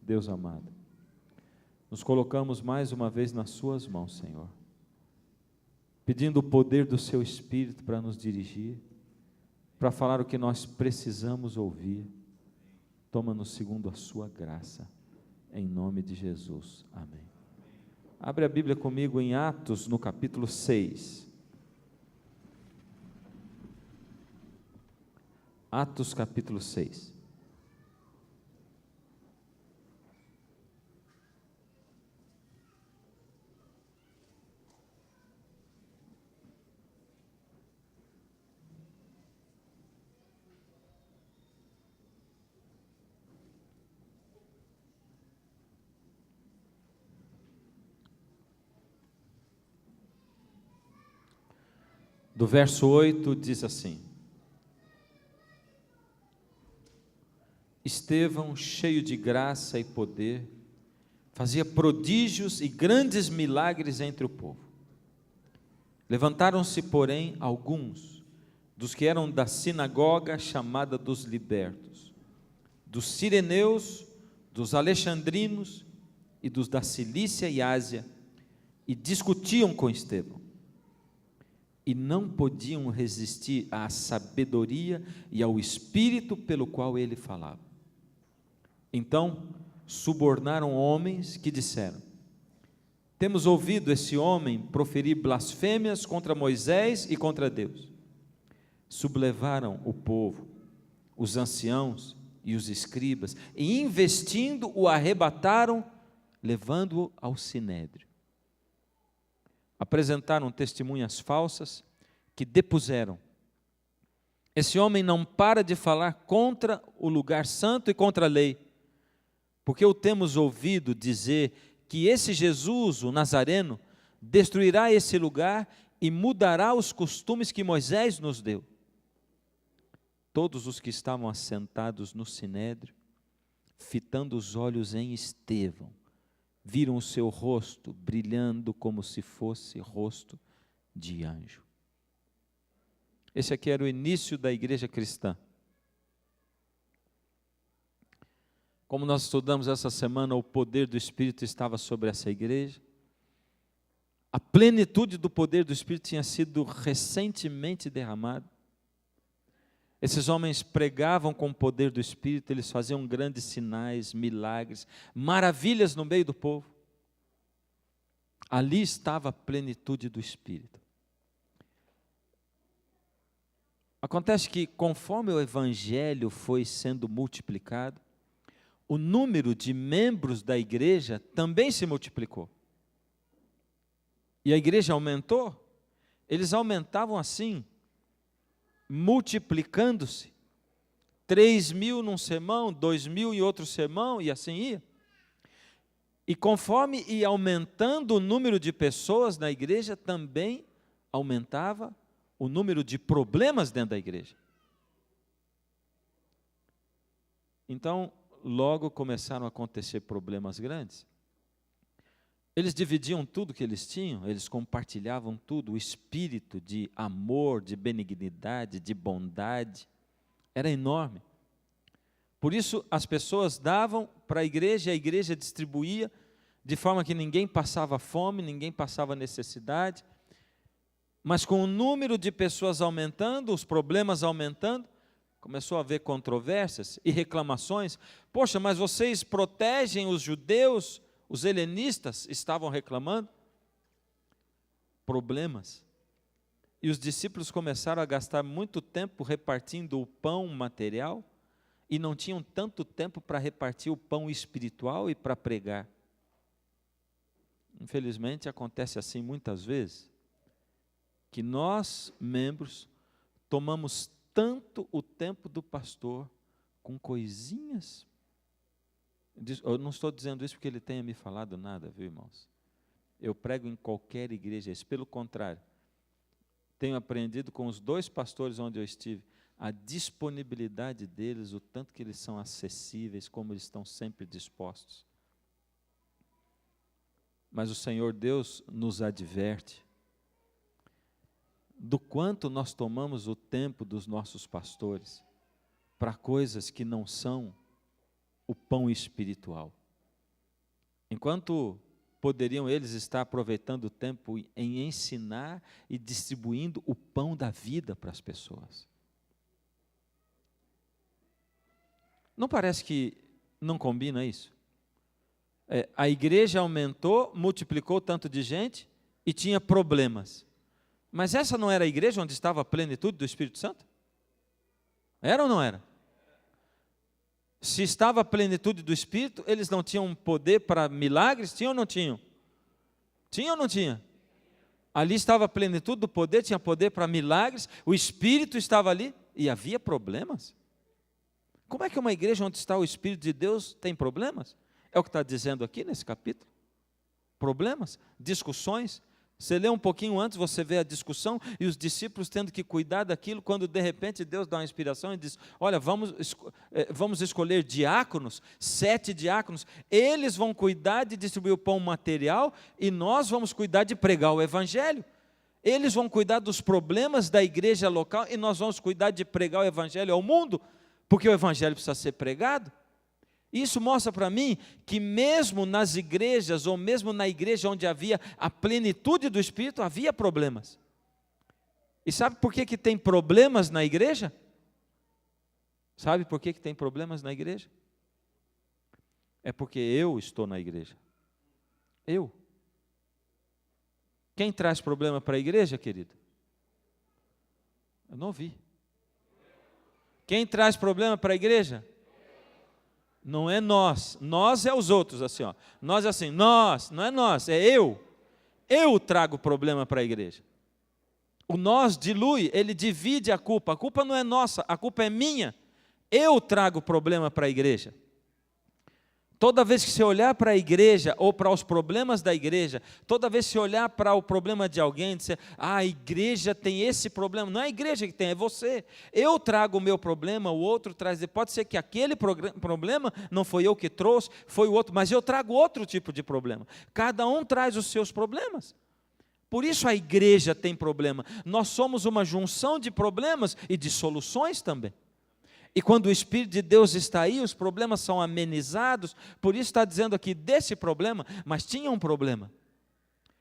Deus amado, nos colocamos mais uma vez nas suas mãos, Senhor, pedindo o poder do seu Espírito para nos dirigir, para falar o que nós precisamos ouvir. Toma-nos segundo a sua graça, em nome de Jesus, amém. Abre a Bíblia comigo em Atos, no capítulo 6. Atos capítulo 6. Do verso 8 diz assim: Estevão, cheio de graça e poder, fazia prodígios e grandes milagres entre o povo. Levantaram-se, porém, alguns dos que eram da sinagoga chamada dos libertos, dos cireneus, dos alexandrinos e dos da Cilícia e Ásia, e discutiam com Estevão. E não podiam resistir à sabedoria e ao espírito pelo qual ele falava. Então subornaram homens que disseram: Temos ouvido esse homem proferir blasfêmias contra Moisés e contra Deus. Sublevaram o povo, os anciãos e os escribas, e investindo o arrebataram, levando-o ao sinédrio. Apresentaram testemunhas falsas que depuseram: esse homem não para de falar contra o lugar santo e contra a lei, porque o temos ouvido dizer que esse Jesus, o Nazareno, destruirá esse lugar e mudará os costumes que Moisés nos deu. Todos os que estavam assentados no sinédrio, fitando os olhos em Estevão, viram o seu rosto brilhando como se fosse rosto de anjo. Esse aqui era o início da igreja cristã. Como nós estudamos essa semana, o poder do Espírito estava sobre essa igreja. A plenitude do poder do Espírito tinha sido recentemente derramada. Esses homens pregavam com o poder do Espírito, eles faziam grandes sinais, milagres, maravilhas no meio do povo. Ali estava a plenitude do Espírito. Acontece que, conforme o Evangelho foi sendo multiplicado, o número de membros da igreja também se multiplicou. E a igreja aumentou, eles aumentavam assim, multiplicando-se, 3.000 num sermão, 2.000 em outro sermão, e assim ia. E conforme ia aumentando o número de pessoas na igreja, também aumentava o número de problemas dentro da igreja. Então, logo começaram a acontecer problemas grandes. Eles dividiam tudo que eles tinham, eles compartilhavam tudo, o espírito de amor, de benignidade, de bondade, era enorme. Por isso as pessoas davam para a igreja distribuía, de forma que ninguém passava fome, ninguém passava necessidade, mas com o número de pessoas aumentando, os problemas aumentando, começou a haver controvérsias e reclamações. Poxa, mas vocês protegem os judeus? Os helenistas estavam reclamando. Problemas. E os discípulos começaram a gastar muito tempo repartindo o pão material e não tinham tanto tempo para repartir o pão espiritual e para pregar. Infelizmente acontece assim muitas vezes, que nós, membros, tomamos tanto o tempo do pastor com coisinhas. Eu não estou dizendo isso porque ele tenha me falado nada, viu, irmãos? Eu prego em qualquer igreja isso. Pelo contrário, tenho aprendido com os 2 pastores onde eu estive, a disponibilidade deles, o tanto que eles são acessíveis, como eles estão sempre dispostos. Mas o Senhor Deus nos adverte do quanto nós tomamos o tempo dos nossos pastores para coisas que não são o pão espiritual. Enquanto poderiam eles estar aproveitando o tempo em ensinar e distribuindo o pão da vida para as pessoas. Não parece que não combina isso? A igreja aumentou, multiplicou tanto de gente e tinha problemas. Mas essa não era a igreja onde estava a plenitude do Espírito Santo? Era ou não era? Se estava a plenitude do Espírito, eles não tinham poder para milagres? Tinham ou não tinham? Tinha ou não tinha? Ali estava a plenitude do poder, tinha poder para milagres, o Espírito estava ali e havia problemas. Como é que uma igreja onde está o Espírito de Deus tem problemas? É o que está dizendo aqui nesse capítulo. Problemas, discussões. Você lê um pouquinho antes, você vê a discussão e os discípulos tendo que cuidar daquilo, quando de repente Deus dá uma inspiração e diz, olha, vamos escolher diáconos, 7 diáconos, eles vão cuidar de distribuir o pão material e nós vamos cuidar de pregar o evangelho. Eles vão cuidar dos problemas da igreja local e nós vamos cuidar de pregar o evangelho ao mundo, porque o evangelho precisa ser pregado. Isso mostra para mim que mesmo nas igrejas, ou mesmo na igreja onde havia a plenitude do Espírito, havia problemas. E sabe por que tem problemas na igreja? Sabe por que tem problemas na igreja? É porque eu estou na igreja. Eu. Quem traz problema para a igreja, querido? Eu não ouvi. Quem traz problema para a igreja? Não é nós é os outros, assim, ó. Nós é assim, nós, não é nós, é eu. Eu trago problema para a igreja. O nós dilui, ele divide a culpa não é nossa, a culpa é minha. Eu trago problema para a igreja. Toda vez que você olhar para a igreja, ou para os problemas da igreja, toda vez que você olhar para o problema de alguém, dizer, a igreja tem esse problema, não é a igreja que tem, é você. Eu trago o meu problema, o outro traz, pode ser que aquele problema não foi eu que trouxe, foi o outro, mas eu trago outro tipo de problema. Cada um traz os seus problemas. Por isso a igreja tem problema. Nós somos uma junção de problemas e de soluções também. E quando o Espírito de Deus está aí, os problemas são amenizados, por isso está dizendo aqui desse problema, mas tinha um problema.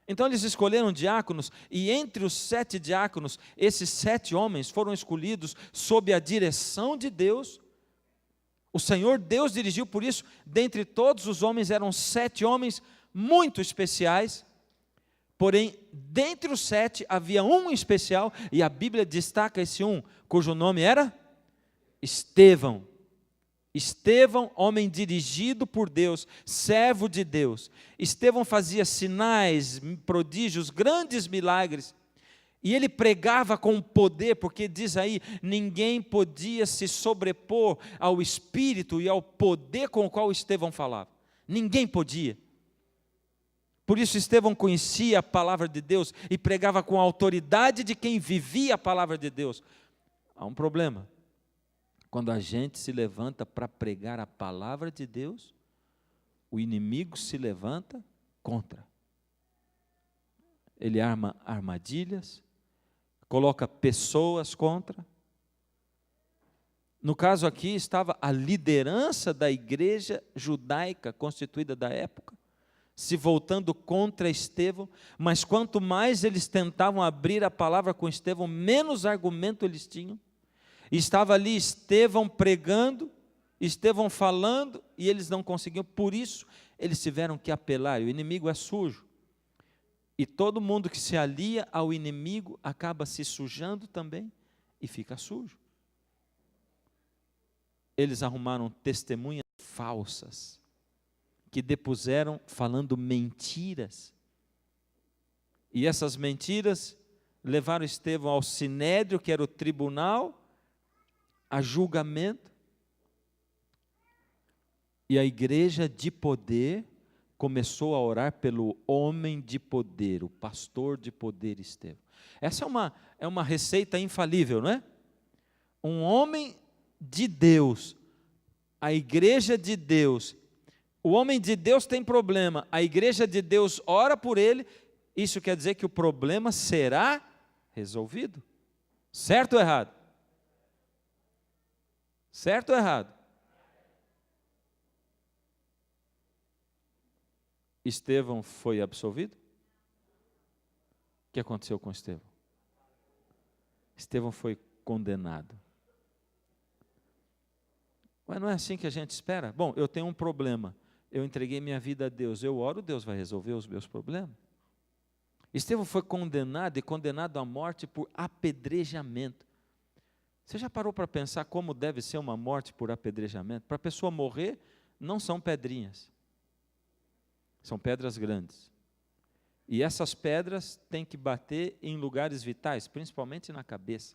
Então eles escolheram diáconos, e entre os 7 diáconos, esses 7 homens foram escolhidos sob a direção de Deus. O Senhor Deus dirigiu, por isso, dentre todos os homens, eram 7 homens muito especiais, porém, dentre os 7 havia um especial, e a Bíblia destaca esse um, cujo nome era Estevão. Estevão, homem dirigido por Deus, servo de Deus. Estevão fazia sinais, prodígios, grandes milagres. E ele pregava com poder, porque diz aí, ninguém podia se sobrepor ao Espírito e ao poder com o qual Estevão falava. Ninguém podia. Por isso Estevão conhecia a palavra de Deus e pregava com a autoridade de quem vivia a palavra de Deus. Há um problema. Quando a gente se levanta para pregar a palavra de Deus, o inimigo se levanta contra. Ele arma armadilhas, coloca pessoas contra. No caso aqui estava a liderança da igreja judaica constituída da época, se voltando contra Estevão, mas quanto mais eles tentavam abrir a palavra com Estevão, menos argumento eles tinham. E estava ali Estevão pregando, Estevão falando, e eles não conseguiam, por isso eles tiveram que apelar. O inimigo é sujo, e todo mundo que se alia ao inimigo acaba se sujando também e fica sujo. Eles arrumaram testemunhas falsas, que depuseram falando mentiras, e essas mentiras levaram Estevão ao sinédrio, que era o tribunal, a julgamento, e a igreja de poder começou a orar pelo homem de poder, o pastor de poder Estevão. Essa é uma receita infalível, não é? Um homem de Deus, a igreja de Deus, o homem de Deus tem problema, a igreja de Deus ora por ele, isso quer dizer que o problema será resolvido. Certo ou errado? Certo ou errado? Estevão foi absolvido? O que aconteceu com Estevão? Estevão foi condenado. Mas não é assim que a gente espera? Bom, eu tenho um problema, eu entreguei minha vida a Deus, eu oro, Deus vai resolver os meus problemas. Estevão foi condenado, e condenado à morte por apedrejamento. Você já parou para pensar como deve ser uma morte por apedrejamento? Para a pessoa morrer, não são pedrinhas, são pedras grandes. E essas pedras têm que bater em lugares vitais, principalmente na cabeça.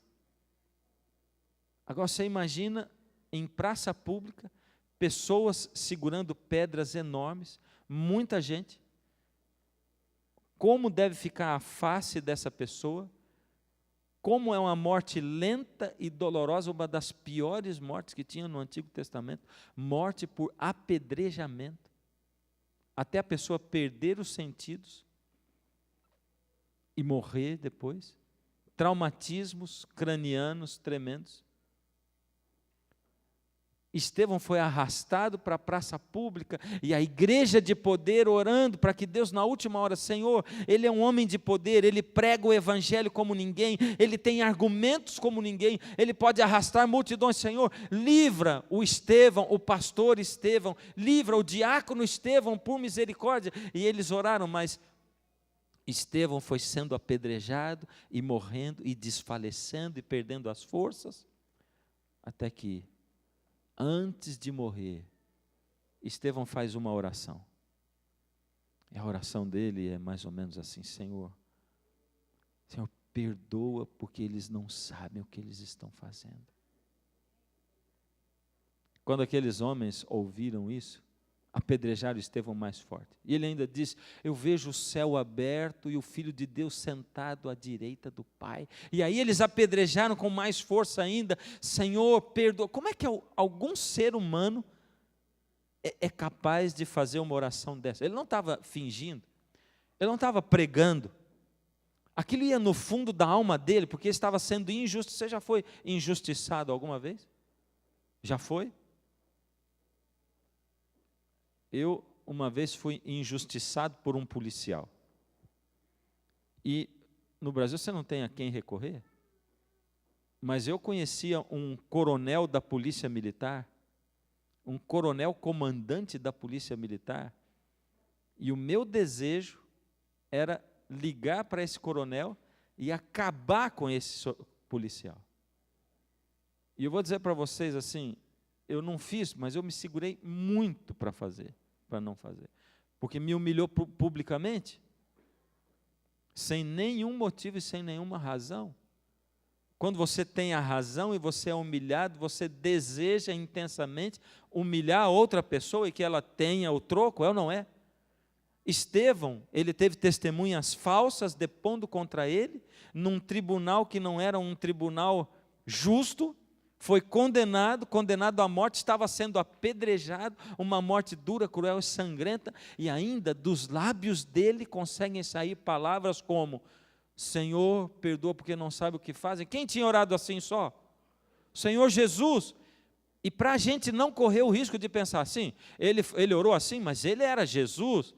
Agora você imagina em praça pública, pessoas segurando pedras enormes, muita gente. Como deve ficar a face dessa pessoa? Como é uma morte lenta e dolorosa, uma das piores mortes que tinha no Antigo Testamento, morte por apedrejamento, até a pessoa perder os sentidos e morrer depois, traumatismos cranianos tremendos. Estevão foi arrastado para a praça pública, e a igreja de poder orando para que Deus na última hora, Senhor, ele é um homem de poder, ele prega o evangelho como ninguém, ele tem argumentos como ninguém, ele pode arrastar multidões, Senhor, livra o Estevão, o pastor Estevão, livra o diácono Estevão por misericórdia. E eles oraram, mas Estevão foi sendo apedrejado e morrendo e desfalecendo e perdendo as forças, até que antes de morrer, Estevão faz uma oração. E a oração dele é mais ou menos assim: Senhor, perdoa porque eles não sabem o que eles estão fazendo. Quando aqueles homens ouviram isso, apedrejaram Estevão mais forte. E ele ainda diz: eu vejo o céu aberto e o Filho de Deus sentado à direita do Pai. E aí eles apedrejaram com mais força ainda: Senhor, perdoa. Como é que algum ser humano é capaz de fazer uma oração dessa? Ele não estava fingindo, ele não estava pregando. Aquilo ia no fundo da alma dele, porque estava sendo injusto. Você já foi injustiçado alguma vez? Já foi? Eu, uma vez, fui injustiçado por um policial. E no Brasil você não tem a quem recorrer, mas eu conhecia um coronel da Polícia Militar, um coronel comandante da Polícia Militar, e o meu desejo era ligar para esse coronel e acabar com esse policial. E eu vou dizer para vocês assim, eu não fiz, mas eu me segurei muito para não fazer, porque me humilhou publicamente, sem nenhum motivo e sem nenhuma razão. Quando você tem a razão e você é humilhado, você deseja intensamente humilhar a outra pessoa e que ela tenha o troco, é ou não é? Estevão, ele teve testemunhas falsas depondo contra ele, num tribunal que não era um tribunal justo, foi condenado à morte, estava sendo apedrejado, uma morte dura, cruel e sangrenta, e ainda dos lábios dele conseguem sair palavras como: Senhor, perdoa porque não sabe o que fazem. Quem tinha orado assim só? Senhor Jesus. E para a gente não correr o risco de pensar assim, ele orou assim, mas ele era Jesus.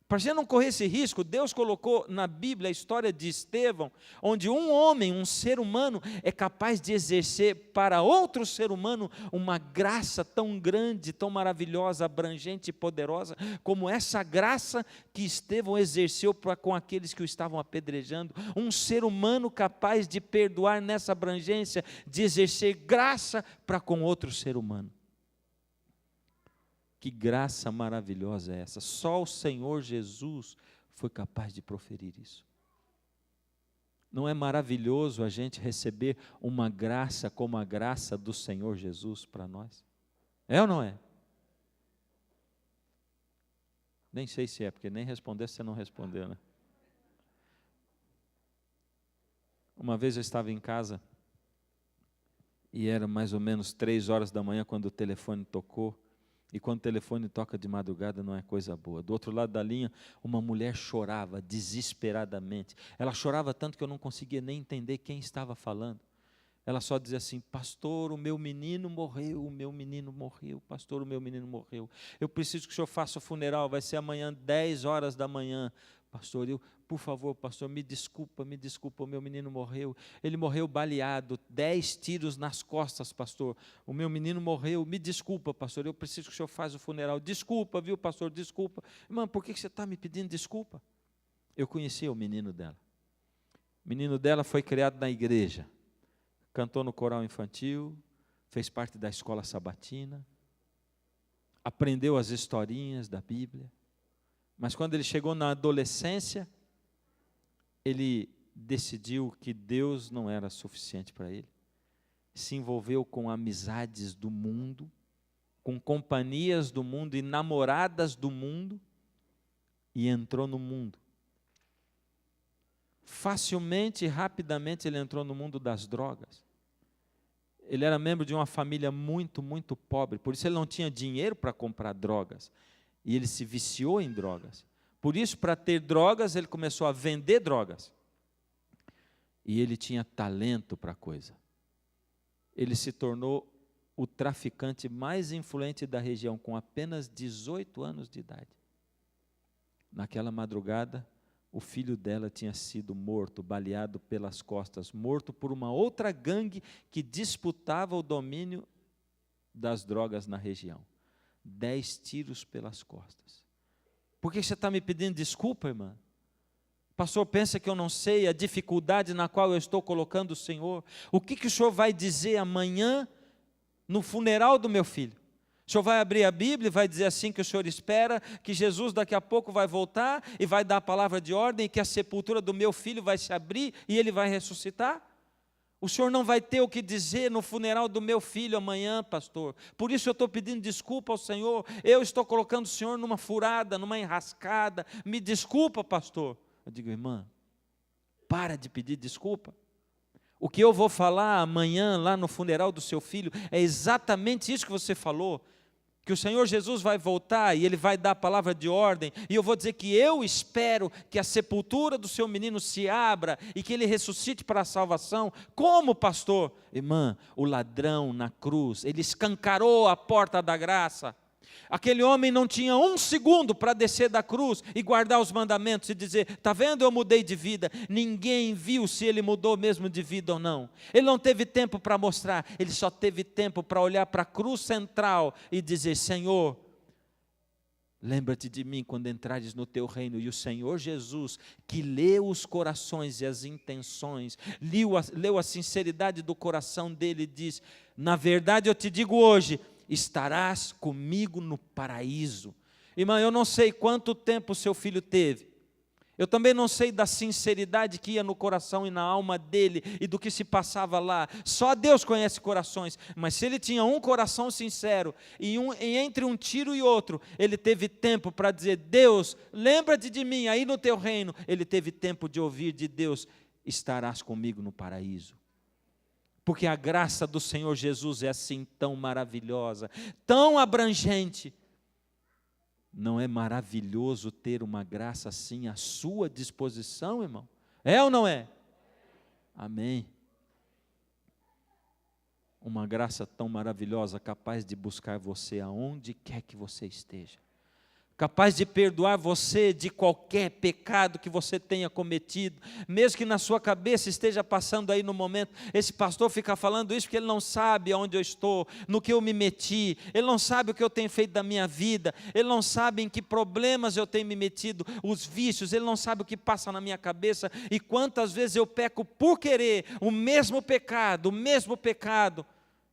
Para a gente não correr esse risco, Deus colocou na Bíblia a história de Estevão, onde um homem, um ser humano, é capaz de exercer para outro ser humano uma graça tão grande, tão maravilhosa, abrangente e poderosa, como essa graça que Estevão exerceu com aqueles que o estavam apedrejando. Um ser humano capaz de perdoar nessa abrangência, de exercer graça para com outro ser humano. Que graça maravilhosa é essa? Só o Senhor Jesus foi capaz de proferir isso. Não é maravilhoso a gente receber uma graça como a graça do Senhor Jesus para nós? É ou não é? Nem sei se é, porque nem responder você não respondeu, né? Uma vez eu estava em casa, e era mais ou menos 3 horas da manhã quando o telefone tocou. E quando o telefone toca de madrugada não é coisa boa. Do outro lado da linha, uma mulher chorava desesperadamente. Ela chorava tanto que eu não conseguia nem entender quem estava falando. Ela só dizia assim: pastor, o meu menino morreu, pastor, o meu menino morreu. Eu preciso que o senhor faça o funeral, vai ser amanhã, 10 horas da manhã. Pastor, por favor, pastor, me desculpa, o meu menino morreu. Ele morreu baleado, 10 tiros nas costas, pastor. O meu menino morreu, me desculpa, pastor, eu preciso que o senhor faça o funeral. Desculpa, viu, pastor, desculpa. Irmã, por que você está me pedindo desculpa? Eu conhecia o menino dela. O menino dela foi criado na igreja. Cantou no coral infantil, fez parte da escola sabatina, aprendeu as historinhas da Bíblia, mas quando ele chegou na adolescência, ele decidiu que Deus não era suficiente para ele, se envolveu com amizades do mundo, com companhias do mundo e namoradas do mundo, e entrou no mundo. Facilmente e rapidamente ele entrou no mundo das drogas. Ele era membro de uma família muito, muito pobre, por isso ele não tinha dinheiro para comprar drogas. E ele se viciou em drogas. Por isso, para ter drogas, ele começou a vender drogas. E ele tinha talento para a coisa. Ele se tornou o traficante mais influente da região, com apenas 18 anos de idade. Naquela madrugada, o filho dela tinha sido morto, baleado pelas costas, morto por uma outra gangue que disputava o domínio das drogas na região. 10 tiros pelas costas. Por que você está me pedindo desculpa, irmã? O pastor pensa que eu não sei a dificuldade na qual eu estou colocando o Senhor. O que o Senhor vai dizer amanhã no funeral do meu filho? O senhor vai abrir a Bíblia e vai dizer assim que o senhor espera que Jesus daqui a pouco vai voltar e vai dar a palavra de ordem e que a sepultura do meu filho vai se abrir e ele vai ressuscitar? O senhor não vai ter o que dizer no funeral do meu filho amanhã, pastor. Por isso eu estou pedindo desculpa ao Senhor. Eu estou colocando o Senhor numa furada, numa enrascada. Me desculpa, pastor. Eu digo: irmã, para de pedir desculpa. O que eu vou falar amanhã lá no funeral do seu filho é exatamente isso que você falou. Que o Senhor Jesus vai voltar e Ele vai dar a palavra de ordem, e eu vou dizer que eu espero que a sepultura do seu menino se abra e que ele ressuscite para a salvação. Como, pastor? Irmã, o ladrão na cruz, ele escancarou a porta da graça. Aquele homem não tinha um segundo para descer da cruz e guardar os mandamentos e dizer: está vendo, eu mudei de vida. Ninguém viu se ele mudou mesmo de vida ou não. Ele não teve tempo para mostrar, ele só teve tempo para olhar para a cruz central e dizer: Senhor, lembra-te de mim quando entrares no teu reino. E o Senhor Jesus, que leu os corações e as intenções, leu a sinceridade do coração dele, diz: na verdade eu te digo hoje, estarás comigo no paraíso. Irmã, eu não sei quanto tempo o seu filho teve. Eu também não sei da sinceridade que ia no coração e na alma dele e do que se passava lá. Só Deus conhece corações. Mas se ele tinha um coração sincero e entre um tiro e outro, ele teve tempo para dizer: Deus, lembra-te de mim aí no teu reino. Ele teve tempo de ouvir de Deus: estarás comigo no paraíso. Porque a graça do Senhor Jesus é assim tão maravilhosa, tão abrangente. Não é maravilhoso ter uma graça assim à sua disposição, irmão? É ou não é? Amém. Uma graça tão maravilhosa, capaz de buscar você aonde quer que você esteja. Capaz de perdoar você de qualquer pecado que você tenha cometido, mesmo que na sua cabeça esteja passando aí no momento: esse pastor fica falando isso porque ele não sabe aonde eu estou, no que eu me meti, ele não sabe o que eu tenho feito da minha vida, ele não sabe em que problemas eu tenho me metido, os vícios, ele não sabe o que passa na minha cabeça e quantas vezes eu peco por querer o mesmo pecado.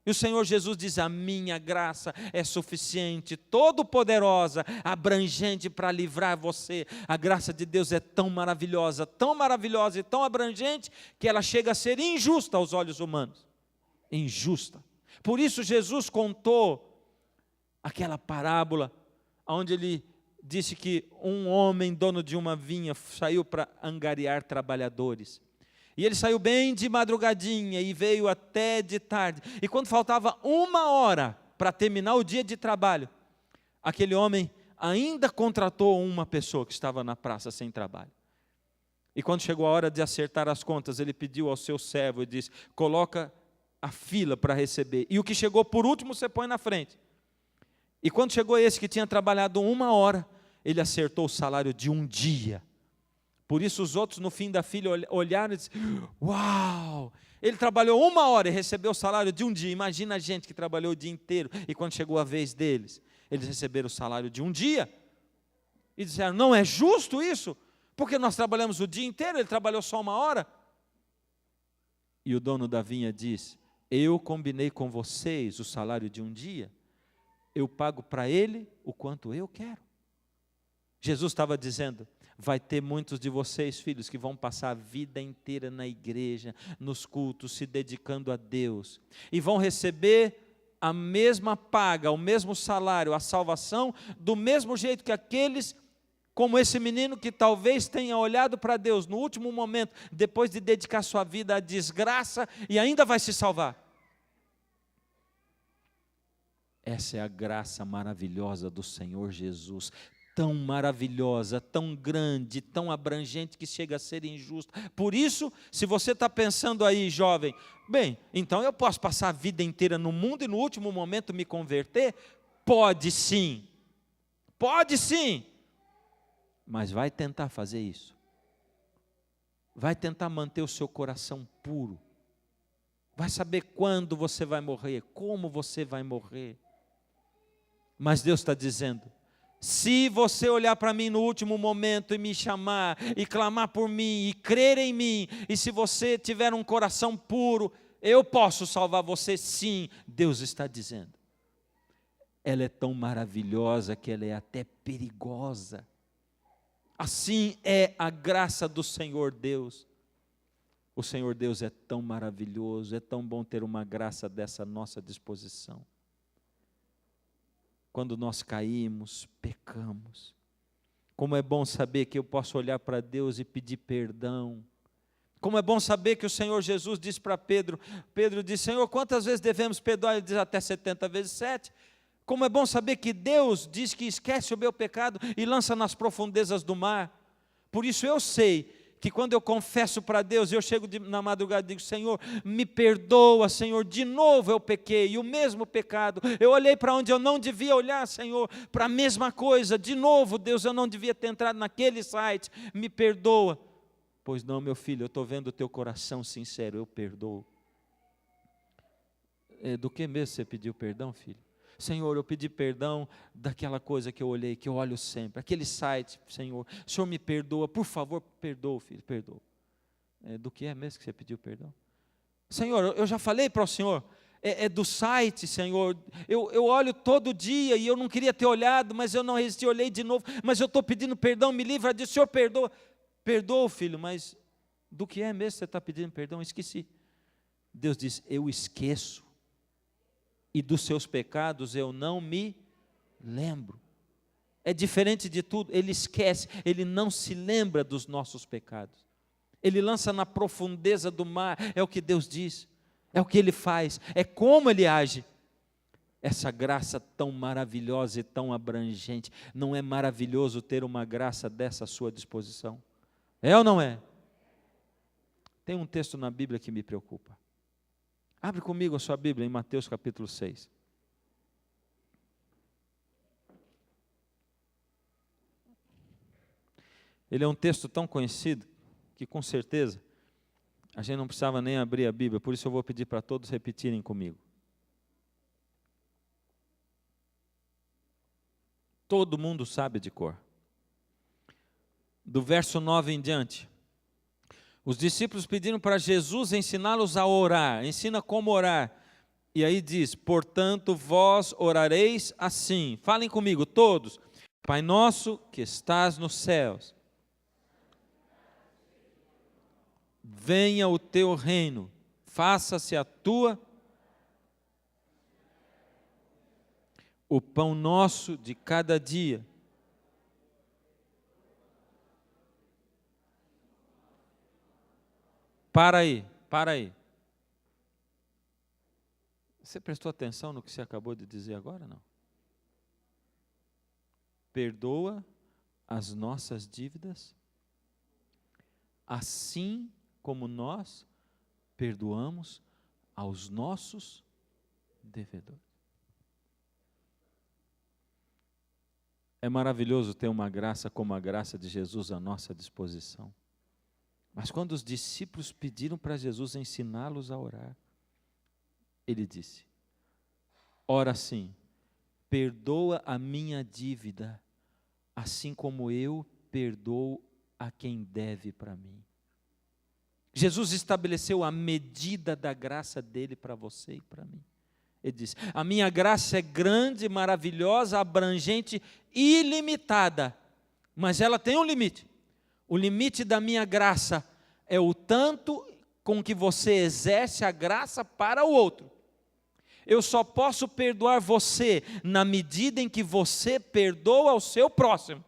E o Senhor Jesus diz: a minha graça é suficiente, todo-poderosa, abrangente para livrar você. A graça de Deus é tão maravilhosa e tão abrangente, que ela chega a ser injusta aos olhos humanos. Injusta. Por isso Jesus contou aquela parábola, onde ele disse que um homem, dono de uma vinha, saiu para angariar trabalhadores. E ele saiu bem de madrugadinha e veio até de tarde. E quando faltava 1 hora para terminar o dia de trabalho, aquele homem ainda contratou uma pessoa que estava na praça sem trabalho. E quando chegou a hora de acertar as contas, ele pediu ao seu servo e disse: coloca a fila para receber. E o que chegou por último, você põe na frente. E quando chegou esse que tinha trabalhado 1 hora, ele acertou o salário de um dia. Por isso os outros no fim da fila olharam e disseram, uau, ele trabalhou 1 hora e recebeu o salário de um dia. Imagina a gente que trabalhou o dia inteiro e quando chegou a vez deles, eles receberam o salário de um dia. E disseram, não é justo isso? Porque nós trabalhamos o dia inteiro, ele trabalhou só 1 hora. E o dono da vinha disse, eu combinei com vocês o salário de um dia, eu pago para ele o quanto eu quero. Jesus estava dizendo, vai ter muitos de vocês, filhos, que vão passar a vida inteira na igreja, nos cultos, se dedicando a Deus, e vão receber a mesma paga, o mesmo salário, a salvação, do mesmo jeito que aqueles, como esse menino que talvez tenha olhado para Deus no último momento, depois de dedicar sua vida à desgraça, e ainda vai se salvar. Essa é a graça maravilhosa do Senhor Jesus, tão maravilhosa, tão grande, tão abrangente que chega a ser injusta. Por isso, se você está pensando aí, jovem, bem, então eu posso passar a vida inteira no mundo e no último momento me converter? Pode sim, mas vai tentar fazer isso. Vai tentar manter o seu coração puro. Vai saber quando você vai morrer, como você vai morrer. Mas Deus está dizendo, se você olhar para mim no último momento e me chamar, e clamar por mim, e crer em mim, e se você tiver um coração puro, eu posso salvar você, sim, Deus está dizendo. Ela é tão maravilhosa que ela é até perigosa. Assim é a graça do Senhor Deus. O Senhor Deus é tão maravilhoso, é tão bom ter uma graça dessa à nossa disposição. Quando nós caímos, pecamos. Como é bom saber que eu posso olhar para Deus e pedir perdão. Como é bom saber que o Senhor Jesus disse para Pedro, Pedro disse, Senhor, quantas vezes devemos perdoar? Ele diz, até 70 vezes 7. Como é bom saber que Deus diz que esquece o meu pecado e lança nas profundezas do mar. Por isso eu sei que quando eu confesso para Deus, eu chego na madrugada e digo, Senhor, me perdoa, Senhor, de novo eu pequei, e o mesmo pecado, eu olhei para onde eu não devia olhar, Senhor, para a mesma coisa, de novo, Deus, eu não devia ter entrado naquele site, me perdoa. Pois não, meu filho, eu estou vendo o teu coração sincero, eu perdoo. Do que mesmo você pediu perdão, filho? Senhor, eu pedi perdão daquela coisa que eu olhei, que eu olho sempre, aquele site, Senhor, o Senhor me perdoa, por favor, perdoa, filho, perdoa. Do que é mesmo que você pediu perdão? Senhor, eu já falei para o Senhor, é do site, Senhor, eu olho todo dia e eu não queria ter olhado, mas eu não resisti, olhei de novo, mas eu estou pedindo perdão, me livra disso, Senhor, perdoa, filho, mas do que é mesmo que você está pedindo perdão? Esqueci. Deus diz, eu esqueço. E dos seus pecados eu não me lembro. É diferente de tudo, ele esquece, ele não se lembra dos nossos pecados. Ele lança na profundeza do mar, é o que Deus diz, é o que ele faz, é como ele age. Essa graça tão maravilhosa e tão abrangente, não é maravilhoso ter uma graça dessa à sua disposição? É ou não é? Tem um texto na Bíblia que me preocupa. Abre comigo a sua Bíblia em Mateus capítulo 6. Ele é um texto tão conhecido que com certeza a gente não precisava nem abrir a Bíblia, por isso eu vou pedir para todos repetirem comigo. Todo mundo sabe de cor. Do verso 9 em diante. Os discípulos pediram para Jesus ensiná-los a orar. Ensina como orar. E aí diz, portanto, vós orareis assim. Falem comigo, todos. Pai nosso que estás nos céus. Venha o teu reino. Faça-se a tua. O pão nosso de cada dia. Para aí. Você prestou atenção no que você acabou de dizer agora, não? Perdoa as nossas dívidas, assim como nós perdoamos aos nossos devedores. É maravilhoso ter uma graça como a graça de Jesus à nossa disposição. Mas quando os discípulos pediram para Jesus ensiná-los a orar, ele disse: ora assim, perdoa a minha dívida, assim como eu perdoo a quem deve para mim. Jesus estabeleceu a medida da graça dele para você e para mim. Ele diz: a minha graça é grande, maravilhosa, abrangente, ilimitada, mas ela tem um limite. O limite da minha graça é o tanto com que você exerce a graça para o outro. Eu só posso perdoar você na medida em que você perdoa o seu próximo.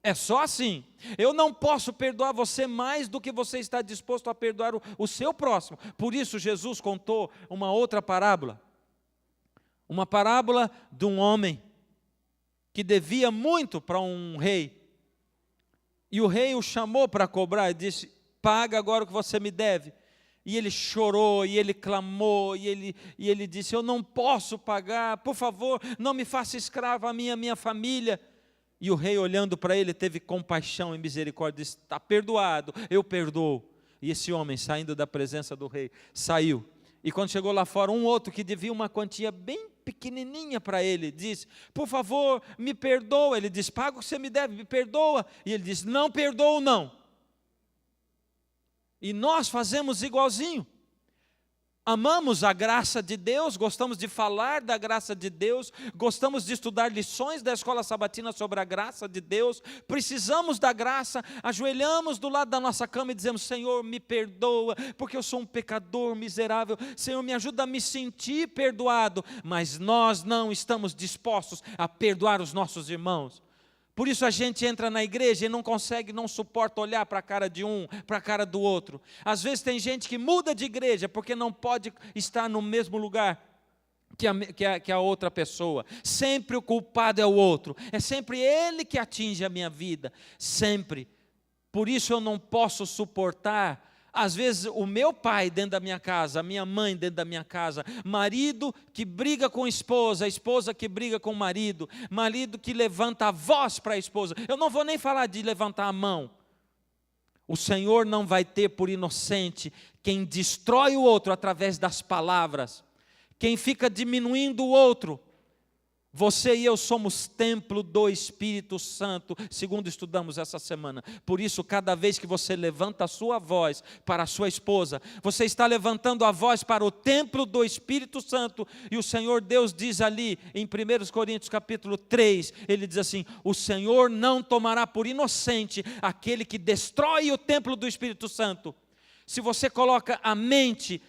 É só assim. Eu não posso perdoar você mais do que você está disposto a perdoar o seu próximo. Por isso Jesus contou uma outra parábola. Uma parábola de um homem que devia muito para um rei. E o rei o chamou para cobrar e disse: paga agora o que você me deve. E ele chorou, e ele clamou, e ele disse: eu não posso pagar, por favor, não me faça escravo a minha família. E o rei, olhando para ele, teve compaixão e misericórdia, disse: está perdoado, eu perdoo. E esse homem, saindo da presença do rei, saiu. E quando chegou lá fora, um outro que devia uma quantia bem pequenininha para ele, disse: por favor, me perdoa. Ele disse: paga o que você me deve, me perdoa. E ele disse: não perdoo não. E nós fazemos igualzinho. Amamos a graça de Deus, gostamos de falar da graça de Deus, gostamos de estudar lições da escola sabatina sobre a graça de Deus, precisamos da graça, ajoelhamos do lado da nossa cama e dizemos: Senhor, me perdoa, porque eu sou um pecador miserável, Senhor, me ajuda a me sentir perdoado, mas nós não estamos dispostos a perdoar os nossos irmãos. Por isso a gente entra na igreja e não consegue, não suporta olhar para a cara de um, para a cara do outro. Às vezes tem gente que muda de igreja porque não pode estar no mesmo lugar que a outra pessoa. Sempre o culpado é o outro. É sempre ele que atinge a minha vida. Sempre. Por isso eu não posso suportar, às vezes, o meu pai dentro da minha casa, a minha mãe dentro da minha casa, marido que briga com a esposa que briga com o marido que levanta a voz para a esposa. Eu não vou nem falar de levantar a mão. O Senhor não vai ter por inocente quem destrói o outro através das palavras, quem fica diminuindo o outro. Você e eu somos templo do Espírito Santo, segundo estudamos essa semana. Por isso, cada vez que você levanta a sua voz para a sua esposa, você está levantando a voz para o templo do Espírito Santo. E o Senhor Deus diz ali, em 1 Coríntios capítulo 3, Ele diz assim: o Senhor não tomará por inocente aquele que destrói o templo do Espírito Santo. Se você coloca a mente,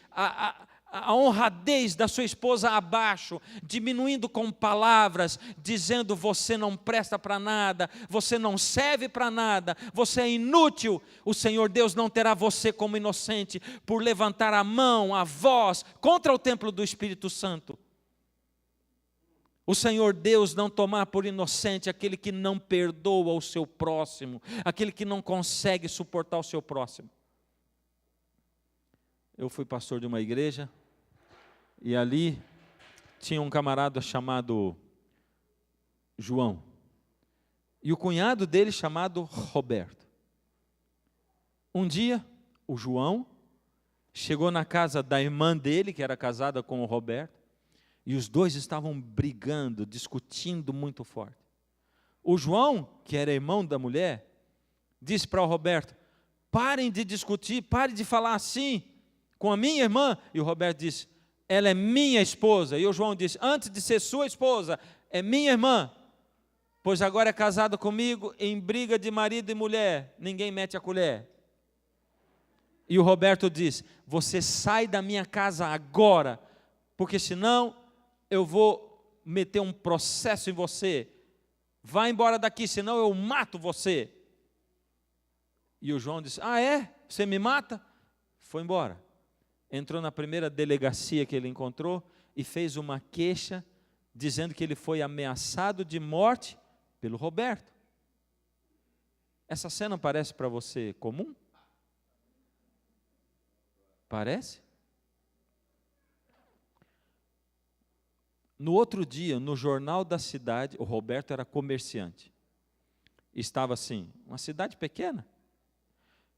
a honradez da sua esposa abaixo, diminuindo com palavras, dizendo: você não presta para nada, você não serve para nada, você é inútil, o Senhor Deus não terá você como inocente por levantar a mão, a voz contra o templo do Espírito Santo. O Senhor Deus não tomar por inocente aquele que não perdoa o seu próximo, aquele que não consegue suportar o seu próximo. Eu fui pastor de uma igreja, e ali tinha um camarada chamado João, e o cunhado dele chamado Roberto. Um dia, o João chegou na casa da irmã dele, que era casada com o Roberto, e os dois estavam brigando, discutindo muito forte. O João, que era irmão da mulher, disse para o Roberto: parem de discutir, parem de falar assim com a minha irmã. E o Roberto disse: ela é minha esposa. E o João disse: antes de ser sua esposa, é minha irmã, pois agora é casado comigo. Em briga de marido e mulher, ninguém mete a colher. E o Roberto diz: você sai da minha casa agora, porque senão eu vou meter um processo em você. Vai embora daqui, senão eu mato você. E o João disse: ah é? Você me mata? Foi embora. Entrou na primeira delegacia que ele encontrou e fez uma queixa, dizendo que ele foi ameaçado de morte pelo Roberto. Essa cena parece para você comum? Parece? No outro dia, no jornal da cidade, o Roberto era comerciante. Estava assim, uma cidade pequena.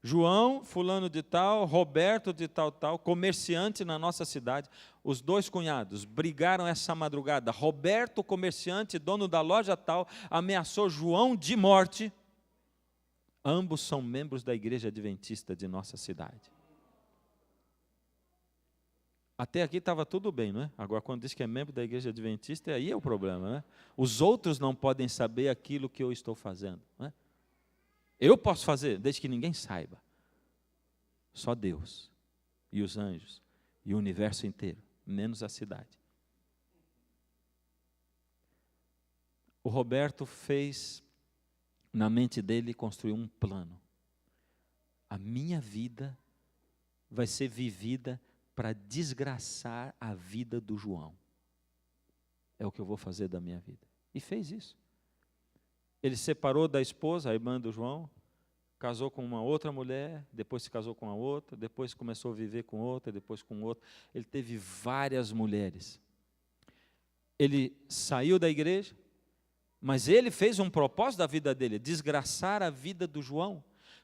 João, fulano de tal, Roberto de tal, comerciante na nossa cidade. Os dois cunhados brigaram essa madrugada. Roberto, comerciante, dono da loja tal, ameaçou João de morte. Ambos são membros da igreja adventista de nossa cidade. Até aqui estava tudo bem, não é? Agora, quando diz que é membro da igreja adventista, aí é o problema, não é? Os outros não podem saber aquilo que eu estou fazendo, não é? Eu posso fazer, desde que ninguém saiba. Só Deus e os anjos e o universo inteiro, menos a cidade. O Roberto fez, na mente dele, construiu um plano. A minha vida vai ser vivida para desgraçar a vida do João. É o que eu vou fazer da minha vida. E fez isso. Ele separou da esposa, a irmã do João, casou com uma outra mulher, depois se casou com a outra, depois começou a viver com outra, depois com outra. Ele teve várias mulheres. Ele saiu da igreja, mas ele fez um propósito da vida dele, desgraçar a vida do João.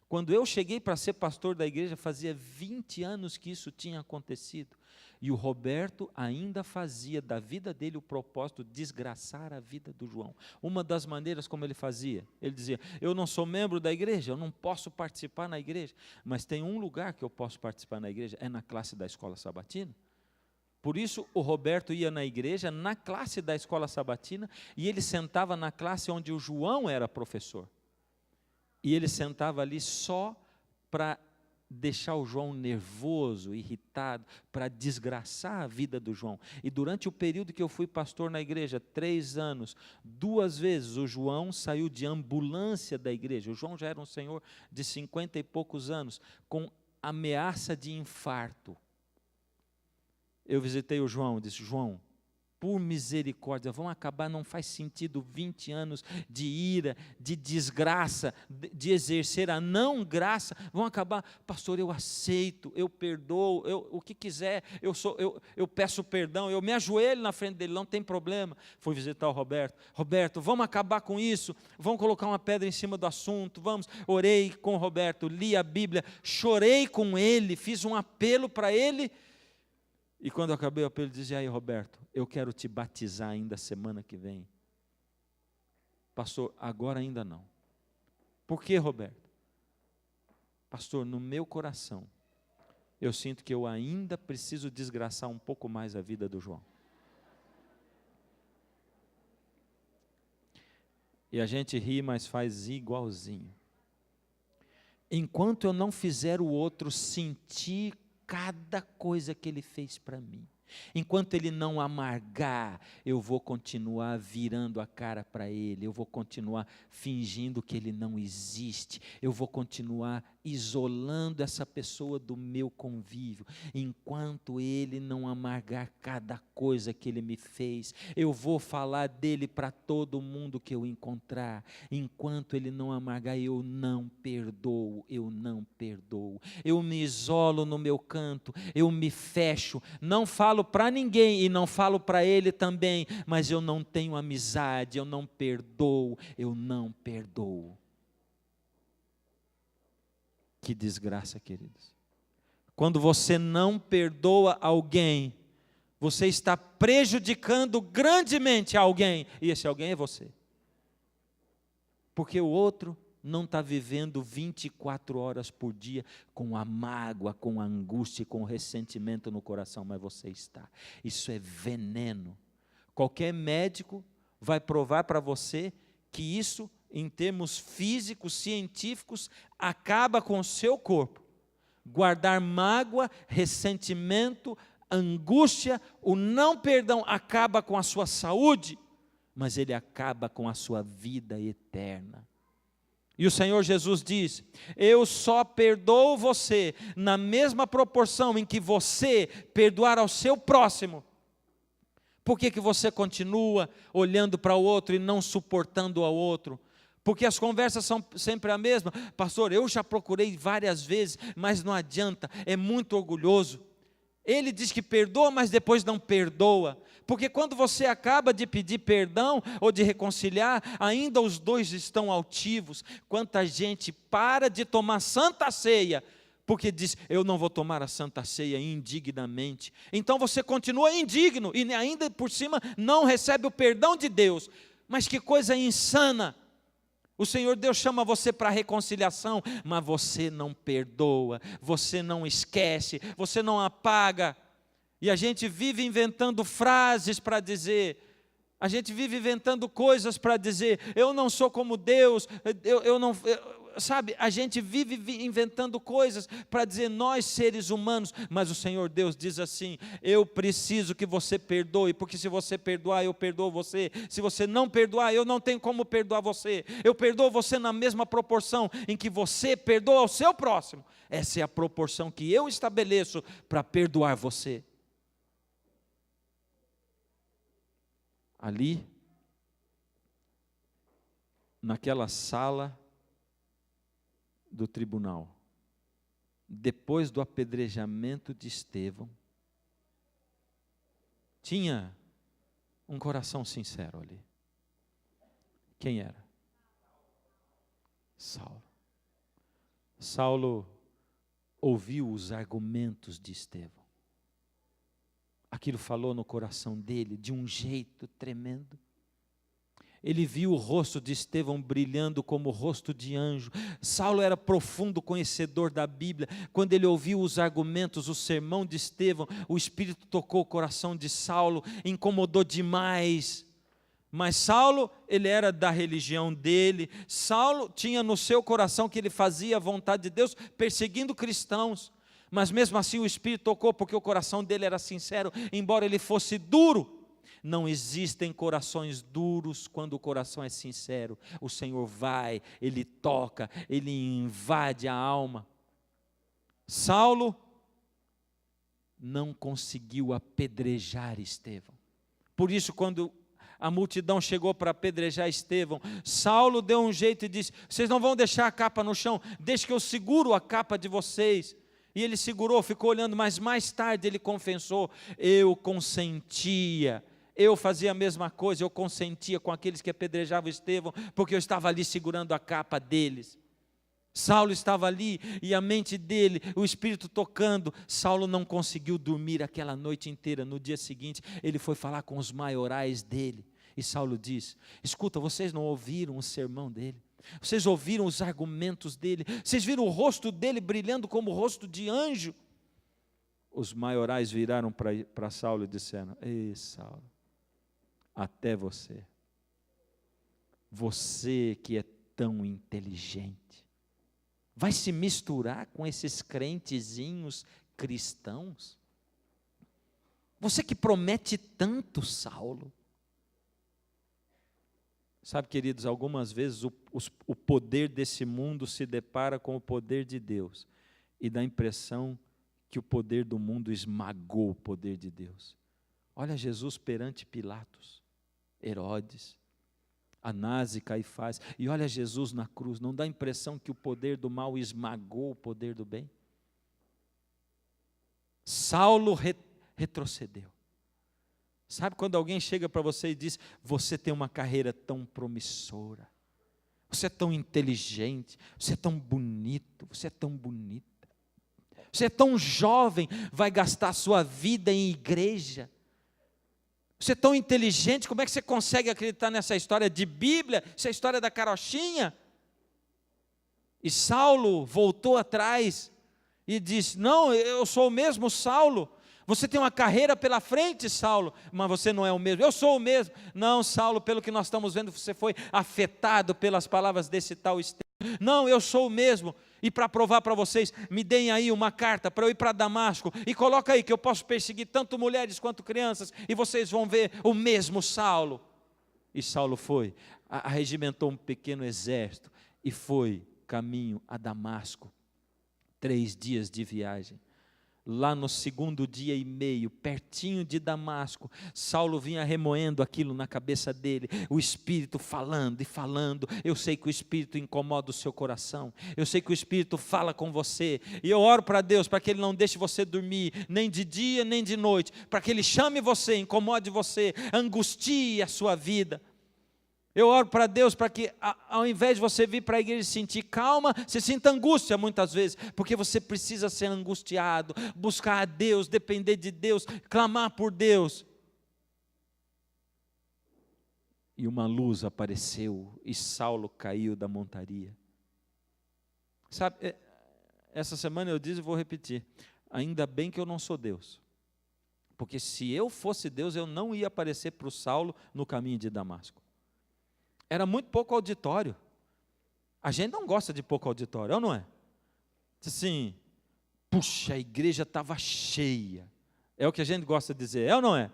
Quando eu cheguei para ser pastor da igreja, fazia 20 anos que isso tinha acontecido. E o Roberto ainda fazia da vida dele o propósito de desgraçar a vida do João. Uma das maneiras como ele fazia, ele dizia, eu não sou membro da igreja, eu não posso participar na igreja, mas tem um lugar que eu posso participar na igreja, é na classe da escola sabatina. Por isso o Roberto ia na igreja, na classe da escola sabatina, e ele sentava na classe onde o João era professor. E ele sentava ali só para deixar o João nervoso, irritado, para desgraçar a vida do João. E durante o período que eu fui pastor na igreja, 3 anos, 2 vezes o João saiu de ambulância da igreja. O João já era um senhor de 50 e poucos anos, com ameaça de infarto. Eu visitei o João e disse, João, por misericórdia, vão acabar, não faz sentido 20 anos de ira, de desgraça, de exercer a não graça, vão acabar, pastor, eu aceito, eu perdoo, o que quiser, eu peço perdão, eu me ajoelho na frente dele, não tem problema. Fui visitar o Roberto, vamos acabar com isso, vamos colocar uma pedra em cima do assunto, vamos, orei com o Roberto, li a Bíblia, chorei com ele, fiz um apelo para ele. E quando eu acabei o apelo, eu disse, aí Roberto, eu quero te batizar ainda semana que vem. Pastor, agora ainda não. Por que, Roberto? Pastor, no meu coração, eu sinto que eu ainda preciso desgraçar um pouco mais a vida do João. E a gente ri, mas faz igualzinho. Enquanto eu não fizer o outro sentir cada coisa que ele fez para mim, enquanto ele não amargar, eu vou continuar virando a cara para ele, eu vou continuar fingindo que ele não existe, eu vou continuar isolando essa pessoa do meu convívio, enquanto ele não amargar cada coisa que ele me fez, eu vou falar dele para todo mundo que eu encontrar, enquanto ele não amargar, eu não perdoo, eu me isolo no meu canto, eu me fecho, não falo para ninguém e não falo para ele também, mas eu não tenho amizade, eu não perdoo. Que desgraça, queridos. Quando você não perdoa alguém, você está prejudicando grandemente alguém, e esse alguém é você. Porque o outro não está vivendo 24 horas por dia com a mágoa, com a angústia, com o ressentimento no coração, mas você está. Isso é veneno. Qualquer médico vai provar para você que isso, em termos físicos, científicos, acaba com o seu corpo. Guardar mágoa, ressentimento, angústia, o não perdão acaba com a sua saúde, mas ele acaba com a sua vida eterna. E o Senhor Jesus diz, eu só perdoo você na mesma proporção em que você perdoar ao seu próximo. Por que você continua olhando para o outro e não suportando ao outro? Porque as conversas são sempre a mesma. Pastor, eu já procurei várias vezes, mas não adianta, é muito orgulhoso. Ele diz que perdoa, mas depois não perdoa. Porque quando você acaba de pedir perdão ou de reconciliar, ainda os dois estão altivos. Quanta gente para de tomar santa ceia, porque diz, eu não vou tomar a santa ceia indignamente. Então você continua indigno e ainda por cima não recebe o perdão de Deus. Mas que coisa insana! O Senhor Deus chama você para reconciliação, mas você não perdoa, você não esquece, você não apaga. E a gente vive inventando frases para dizer, a gente vive inventando coisas para dizer, eu não sou como Deus, sabe, a gente vive inventando coisas para dizer, nós seres humanos, mas o Senhor Deus diz assim, eu preciso que você perdoe, porque se você perdoar, eu perdoo você, se você não perdoar, eu não tenho como perdoar você, eu perdoo você na mesma proporção em que você perdoa o seu próximo, essa é a proporção que eu estabeleço para perdoar você. Ali, naquela sala do tribunal, depois do apedrejamento de Estevão, tinha um coração sincero ali. Quem era? Saulo. Saulo ouviu os argumentos de Estevão. Aquilo falou no coração dele de um jeito tremendo. Ele viu o rosto de Estevão brilhando como o rosto de anjo. Saulo era profundo conhecedor da Bíblia. Quando ele ouviu os argumentos, o sermão de Estevão, o Espírito tocou o coração de Saulo, incomodou demais. Mas Saulo, ele era da religião dele. Saulo tinha no seu coração que ele fazia a vontade de Deus, perseguindo cristãos. Mas mesmo assim o Espírito tocou, porque o coração dele era sincero, embora ele fosse duro. Não existem corações duros quando o coração é sincero. O Senhor vai, Ele toca, Ele invade a alma. Saulo não conseguiu apedrejar Estevão. Por isso, quando a multidão chegou para apedrejar Estevão, Saulo deu um jeito e disse, vocês não vão deixar a capa no chão, deixe que eu seguro a capa de vocês. E ele segurou, ficou olhando, mas mais tarde ele confessou, eu consentia, eu fazia a mesma coisa, eu consentia com aqueles que apedrejavam Estevão, porque eu estava ali segurando a capa deles. Saulo estava ali e a mente dele, o Espírito tocando. Saulo não conseguiu dormir aquela noite inteira. No dia seguinte ele foi falar com os maiorais dele, e Saulo diz, escuta, vocês não ouviram o sermão dele? Vocês ouviram os argumentos dele? Vocês viram o rosto dele brilhando como o rosto de anjo? Os maiorais viraram para Saulo e disseram, ei Saulo, até você que é tão inteligente, vai se misturar com esses crentezinhos cristãos? Você que promete tanto, Saulo. Sabe, queridos, algumas vezes o poder desse mundo se depara com o poder de Deus e dá a impressão que o poder do mundo esmagou o poder de Deus. Olha Jesus perante Pilatos, Herodes, Anás e Caifás, e olha Jesus na cruz, não dá a impressão que o poder do mal esmagou o poder do bem? Saulo retrocedeu. Sabe quando alguém chega para você e diz, você tem uma carreira tão promissora, você é tão inteligente, você é tão bonito, você é tão bonita, você é tão jovem, vai gastar sua vida em igreja, você é tão inteligente, como é que você consegue acreditar nessa história de Bíblia, essa história da carochinha? E Saulo voltou atrás e disse, não, eu sou o mesmo Saulo. Você tem uma carreira pela frente, Saulo, mas você não é o mesmo. Eu sou o mesmo. Não, Saulo, pelo que nós estamos vendo, você foi afetado pelas palavras desse tal Estevão. Não, eu sou o mesmo. E para provar para vocês, me deem aí uma carta para eu ir para Damasco, e coloca aí que eu posso perseguir tanto mulheres quanto crianças, e vocês vão ver o mesmo Saulo. E Saulo foi, arregimentou um pequeno exército, e foi caminho a Damasco. 3 dias de viagem. Lá no 2º dia e meio, pertinho de Damasco, Saulo vinha remoendo aquilo na cabeça dele, o Espírito falando e falando. Eu sei que o Espírito incomoda o seu coração, eu sei que o Espírito fala com você, e eu oro para Deus, para que Ele não deixe você dormir, nem de dia, nem de noite, para que Ele chame você, incomode você, angustie a sua vida. Eu oro para Deus para que, ao invés de você vir para a igreja sentir calma, você sinta angústia muitas vezes, porque você precisa ser angustiado, buscar a Deus, depender de Deus, clamar por Deus. E uma luz apareceu e Saulo caiu da montaria. Sabe, essa semana eu disse e vou repetir, ainda bem que eu não sou Deus, porque se eu fosse Deus, eu não ia aparecer para o Saulo no caminho de Damasco. Era muito pouco auditório. A gente não gosta de pouco auditório, ou não é? Assim, puxa, a igreja estava cheia. É o que a gente gosta de dizer, é ou não é?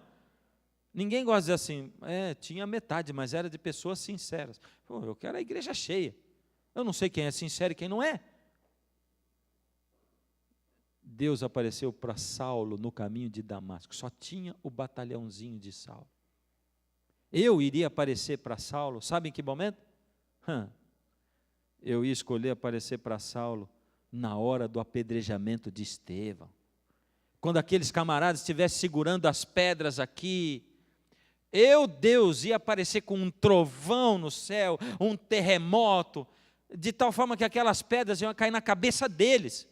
Ninguém gosta de dizer assim, tinha metade, mas era de pessoas sinceras. Pô, eu quero a igreja cheia. Eu não sei quem é sincero e quem não é. Deus apareceu para Saulo no caminho de Damasco. Só tinha o batalhãozinho de Saulo. Eu iria aparecer para Saulo, sabe em que momento? Eu ia escolher aparecer para Saulo na hora do apedrejamento de Estevão. Quando aqueles camaradas estivessem segurando as pedras aqui, Deus, ia aparecer com um trovão no céu, um terremoto, de tal forma que aquelas pedras iam cair na cabeça deles.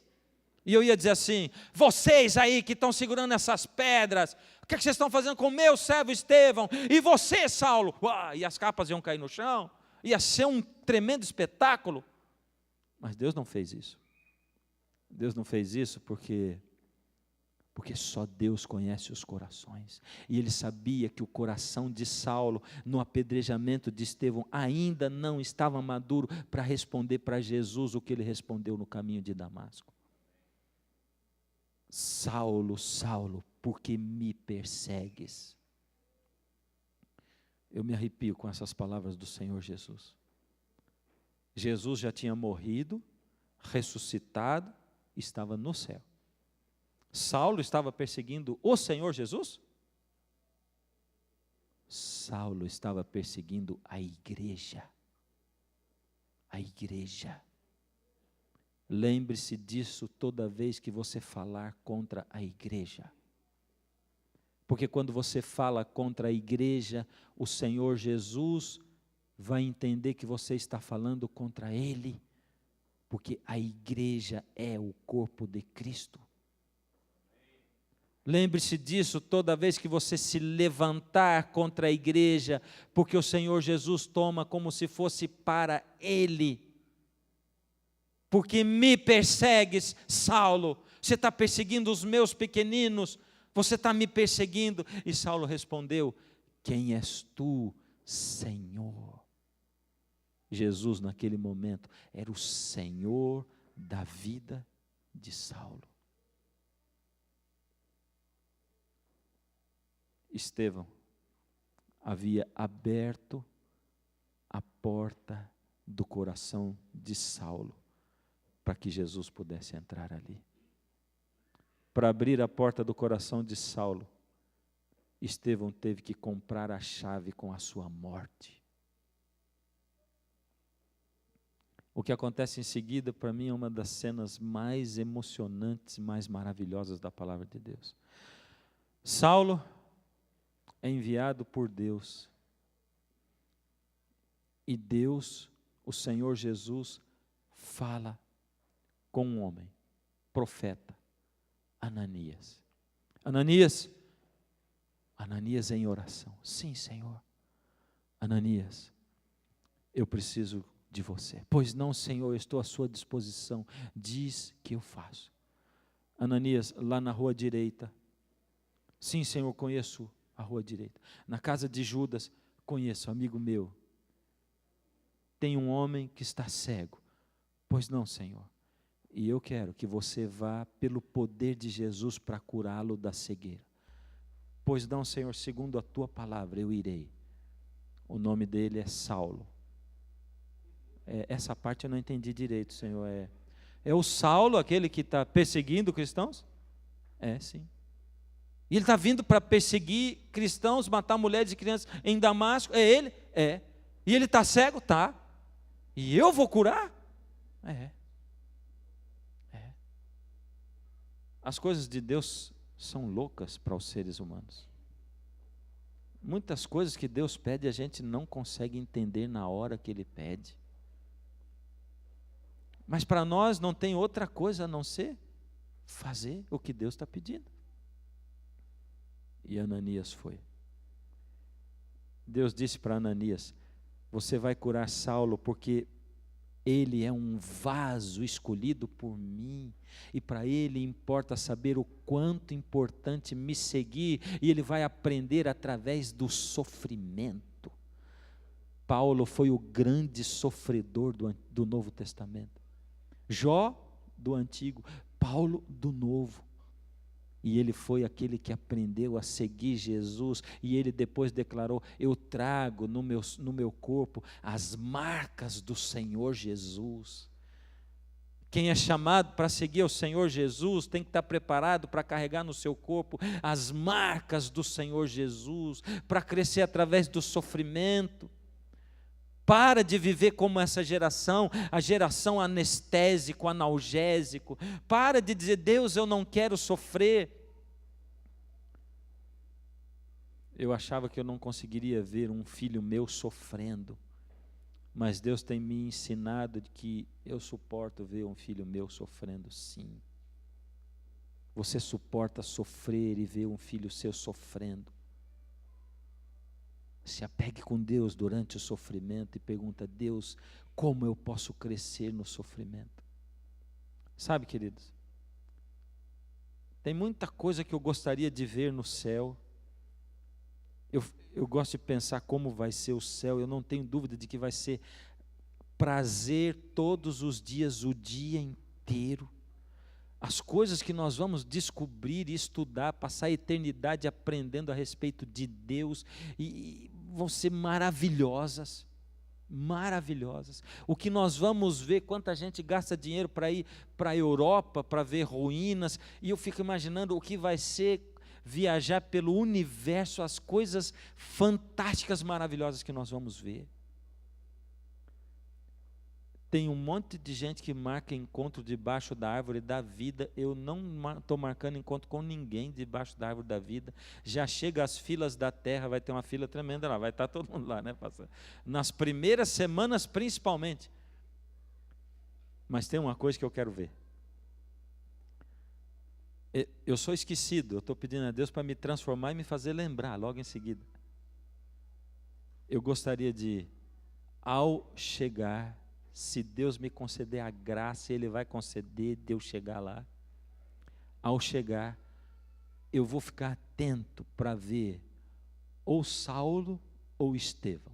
E eu ia dizer assim, vocês aí que estão segurando essas pedras, o que é que vocês estão fazendo com o meu servo Estevão? E você, Saulo? E as capas iam cair no chão, ia ser um tremendo espetáculo. Mas Deus não fez isso. Deus não fez isso porque só Deus conhece os corações. E Ele sabia que o coração de Saulo, no apedrejamento de Estevão, ainda não estava maduro para responder para Jesus o que ele respondeu no caminho de Damasco. Saulo, Saulo, por que me persegues? Eu me arrepio com essas palavras do Senhor Jesus. Jesus já tinha morrido, ressuscitado, estava no céu. Saulo estava perseguindo o Senhor Jesus? Saulo estava perseguindo a igreja. A igreja. Lembre-se disso toda vez que você falar contra a igreja. Porque quando você fala contra a igreja, o Senhor Jesus vai entender que você está falando contra Ele. Porque a igreja é o corpo de Cristo. Lembre-se disso toda vez que você se levantar contra a igreja, porque o Senhor Jesus toma como se fosse para Ele. Porque me persegues, Saulo? Você está perseguindo os meus pequeninos? Você está me perseguindo? E Saulo respondeu, quem és tu, Senhor? Jesus naquele momento era o Senhor da vida de Saulo. Estevão havia aberto a porta do coração de Saulo para que Jesus pudesse entrar ali. Para abrir a porta do coração de Saulo, Estevão teve que comprar a chave com a sua morte. O que acontece em seguida, para mim, é uma das cenas mais emocionantes, mais maravilhosas da palavra de Deus. Saulo é enviado por Deus. E Deus, o Senhor Jesus, fala com um homem, profeta, Ananias. Ananias em oração. Sim, Senhor. Ananias, eu preciso de você. Pois não, Senhor, eu estou à sua disposição. Diz que eu faço. Ananias, lá na rua direita. Sim, Senhor, conheço a rua direita. Na casa de Judas, conheço, amigo meu. Tem um homem que está cego. Pois não, Senhor. E eu quero que você vá pelo poder de Jesus para curá-lo da cegueira. Pois não, Senhor, segundo a tua palavra eu irei. O nome dele é Saulo. Essa parte eu não entendi direito, Senhor. É o Saulo, aquele que está perseguindo cristãos? É, sim. E ele está vindo para perseguir cristãos, matar mulheres e crianças em Damasco. É ele? É. E ele está cego? Tá. E eu vou curar? É. É. As coisas de Deus são loucas para os seres humanos. Muitas coisas que Deus pede a gente não consegue entender na hora que Ele pede. Mas para nós não tem outra coisa a não ser fazer o que Deus está pedindo. E Ananias foi. Deus disse para Ananias: você vai curar Saulo porque ele é um vaso escolhido por mim, e para ele importa saber o quanto importante me seguir, e ele vai aprender através do sofrimento. Paulo foi o grande sofredor do Novo Testamento. Jó do Antigo, Paulo do Novo. E ele foi aquele que aprendeu a seguir Jesus, e ele depois declarou: eu trago no meu corpo as marcas do Senhor Jesus. Quem é chamado para seguir o Senhor Jesus tem que estar preparado para carregar no seu corpo as marcas do Senhor Jesus, para crescer através do sofrimento. Para de viver como essa geração, a geração anestésico, analgésico. Para de dizer: Deus, eu não quero sofrer. Eu achava que eu não conseguiria ver um filho meu sofrendo, mas Deus tem me ensinado que eu suporto ver um filho meu sofrendo, sim. Você suporta sofrer e ver um filho seu sofrendo? Se apegue com Deus durante o sofrimento e pergunta: Deus, como eu posso crescer no sofrimento? Sabe, queridos, tem muita coisa que eu gostaria de ver no céu. Eu gosto de pensar como vai ser o céu. Eu não tenho dúvida de que vai ser prazer todos os dias, o dia inteiro. As coisas que nós vamos descobrir e estudar, passar a eternidade aprendendo a respeito de Deus, e vão ser maravilhosas, maravilhosas. O que nós vamos ver, quanta gente gasta dinheiro para ir para a Europa, para ver ruínas, e eu fico imaginando o que vai ser viajar pelo universo, as coisas fantásticas, maravilhosas que nós vamos ver. Tem um monte de gente que marca encontro debaixo da árvore da vida. Eu não estou marcando encontro com ninguém debaixo da árvore da vida. Já chega às filas da terra, vai ter uma fila tremenda lá, vai estar todo mundo lá, né, pastor? Nas primeiras semanas principalmente. Mas tem uma coisa que eu quero ver. Eu sou esquecido, eu estou pedindo a Deus para me transformar e me fazer lembrar logo em seguida. Eu gostaria de, ao chegar, se Deus me conceder a graça, Ele vai conceder de eu chegar lá. Ao chegar, eu vou ficar atento para ver ou Saulo ou Estevão.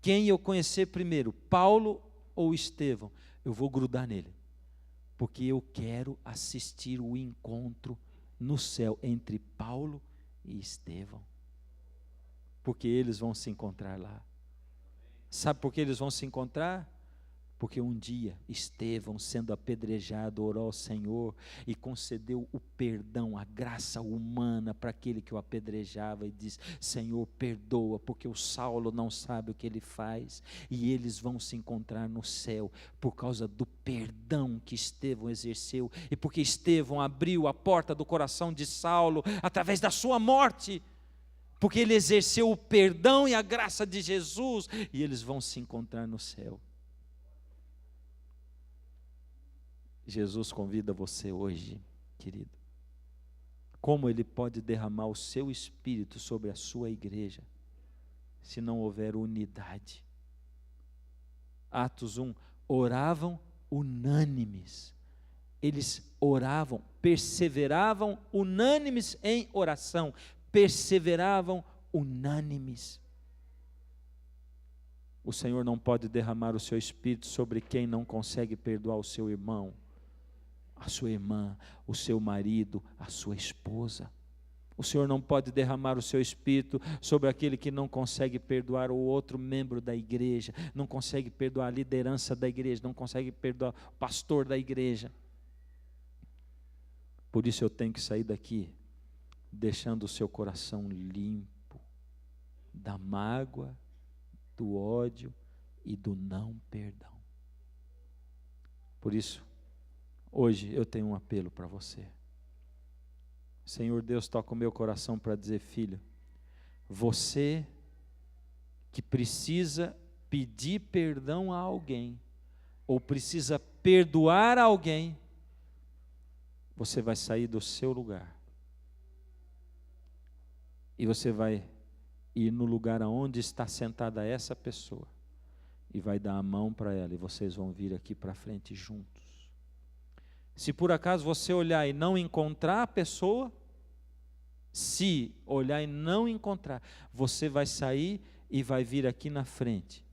Quem eu conhecer primeiro, Paulo ou Estevão, eu vou grudar nele. Porque eu quero assistir o encontro no céu entre Paulo e Estevão. Porque eles vão se encontrar lá. Sabe por que eles vão se encontrar? Porque um dia Estevão, sendo apedrejado, orou ao Senhor e concedeu o perdão, a graça humana para aquele que o apedrejava, e diz: Senhor, perdoa, porque o Saulo não sabe o que ele faz. E eles vão se encontrar no céu por causa do perdão que Estevão exerceu, e porque Estevão abriu a porta do coração de Saulo através da sua morte, porque ele exerceu o perdão e a graça de Jesus, e eles vão se encontrar no céu. Jesus convida você hoje, querido. Como Ele pode derramar o seu Espírito sobre a sua igreja, se não houver unidade? Atos 1, oravam unânimes. Eles oravam, perseveravam unânimes em oração, perseveravam unânimes. O Senhor não pode derramar o seu Espírito sobre quem não consegue perdoar o seu irmão, a sua irmã, o seu marido, a sua esposa. O Senhor não pode derramar o seu Espírito sobre aquele que não consegue perdoar o outro membro da igreja, não consegue perdoar a liderança da igreja, não consegue perdoar o pastor da igreja. Por isso eu tenho que sair daqui deixando o seu coração limpo da mágoa, do ódio e do não perdão. Por isso, hoje eu tenho um apelo para você. Senhor Deus, toca o meu coração para dizer: filho, você que precisa pedir perdão a alguém, ou precisa perdoar alguém, você vai sair do seu lugar. E você vai ir no lugar aonde está sentada essa pessoa. E vai dar a mão para ela. E vocês vão vir aqui para frente juntos. Se por acaso você olhar e não encontrar a pessoa, se olhar e não encontrar, você vai sair e vai vir aqui na frente.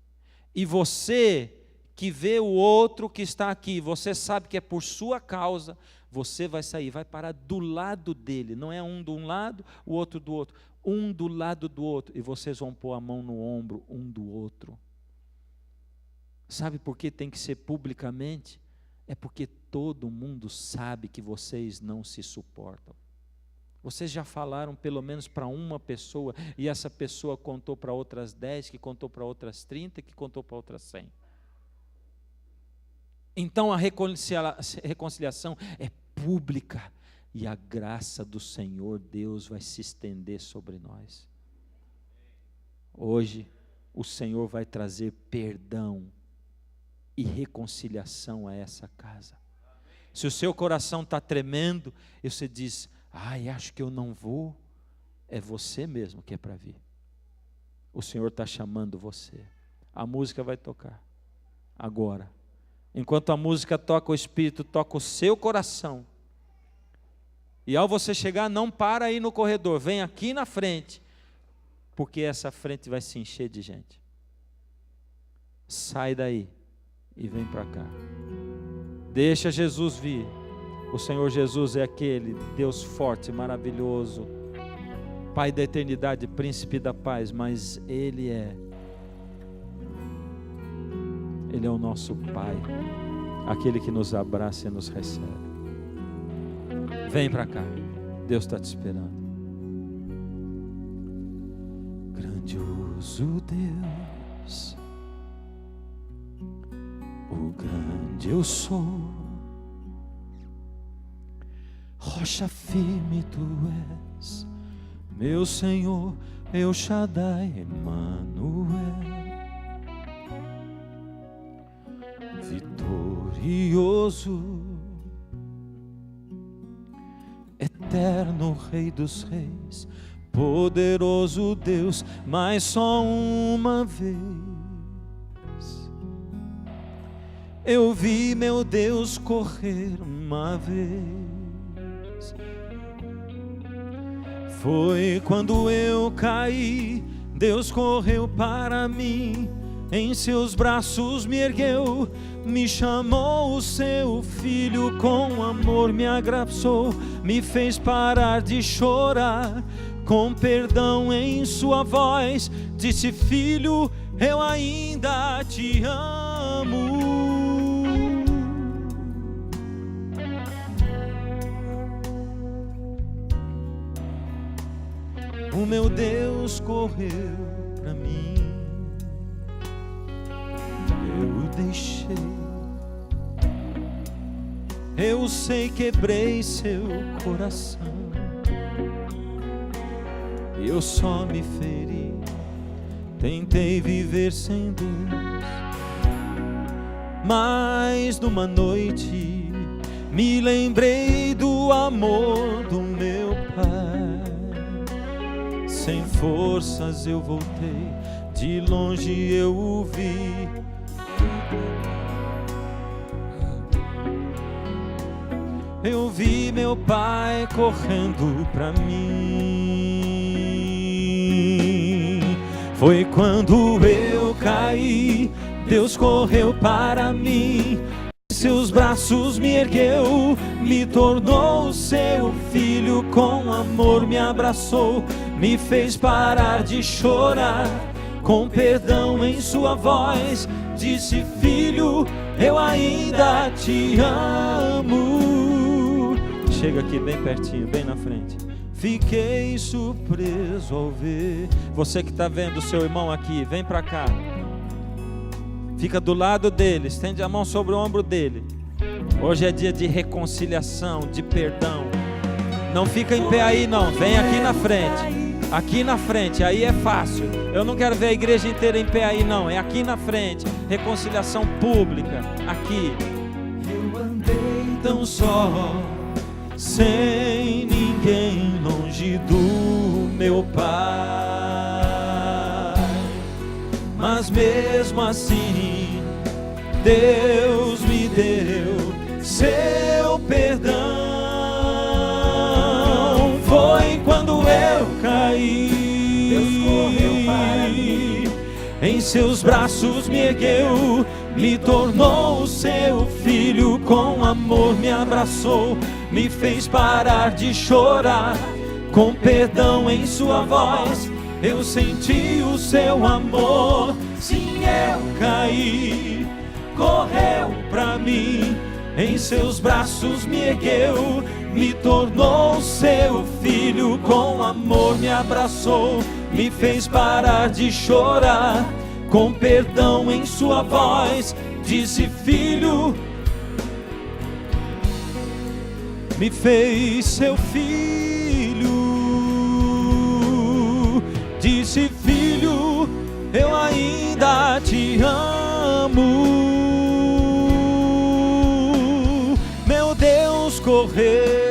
E você que vê o outro que está aqui, você sabe que é por sua causa, você vai sair, vai parar do lado dele. Não é um de um lado, o outro do outro. Um do lado do outro, e vocês vão pôr a mão no ombro um do outro. Sabe por que tem que ser publicamente? É porque todo mundo sabe que vocês não se suportam. Vocês já falaram pelo menos para uma pessoa, e essa pessoa contou para outras 10, que contou para outras 30, que contou para outras 100. Então a reconciliação é pública. E a graça do Senhor Deus vai se estender sobre nós. Hoje, o Senhor vai trazer perdão e reconciliação a essa casa. Se o seu coração está tremendo, e você diz: ai, acho que eu não vou, é você mesmo que é para vir. O Senhor está chamando você. A música vai tocar agora. Enquanto a música toca, o Espírito toca o seu coração. E ao você chegar, não para aí no corredor, vem aqui na frente, porque essa frente vai se encher de gente. Sai daí e vem para cá. Deixa Jesus vir. O Senhor Jesus é aquele Deus forte, maravilhoso, Pai da eternidade, Príncipe da paz, mas Ele é o nosso Pai, aquele que nos abraça e nos recebe. Vem para cá, Deus está te esperando. Grandioso Deus, o grande eu sou, rocha firme tu és, meu Senhor, El Shaddai, Emmanuel, vitorioso, eterno Rei dos Reis, poderoso Deus, mas só uma vez eu vi meu Deus correr uma vez. Foi quando eu caí, Deus correu para mim, em seus braços me ergueu, me chamou o seu filho, com amor me abraçou, me fez parar de chorar, com perdão em sua voz, disse: filho, eu ainda te amo. O meu Deus correu para mim, eu deixei, eu sei, quebrei seu coração, eu só me feri, tentei viver sem Deus, mas numa noite me lembrei do amor do meu Pai. Sem forças eu voltei, de longe eu o vi. Eu vi meu Pai correndo pra mim. Foi quando eu caí, Deus correu para mim, seus braços me ergueu, me tornou seu filho, com amor me abraçou, me fez parar de chorar, com perdão em sua voz, disse: filho, eu ainda te amo. chega aqui bem pertinho, bem na frente. Fiquei surpreso ao ver. Você que está vendo o seu irmão aqui, vem para cá. Fica do lado dele, estende a mão sobre o ombro dele. Hoje é dia de reconciliação, de perdão. Não fica em pé aí não, vem aqui na frente. Aqui na frente, aí é fácil. Eu não quero ver a igreja inteira em pé aí não, é aqui na frente. Reconciliação pública, aqui. Eu andei tão só, sem ninguém, longe do meu Pai. Mas mesmo assim, Deus me deu seu perdão. Foi quando eu caí, Deus correu para mim, em seus braços me ergueu, me tornou seu filho, com amor me abraçou, me fez parar de chorar, com perdão em sua voz, eu senti o seu amor. Sim, eu caí, correu pra mim, em seus braços me ergueu, me tornou seu filho, com amor me abraçou, me fez parar de chorar, com perdão em sua voz, disse filho, me fez seu filho, disse filho, eu ainda te amo. Meu Deus correu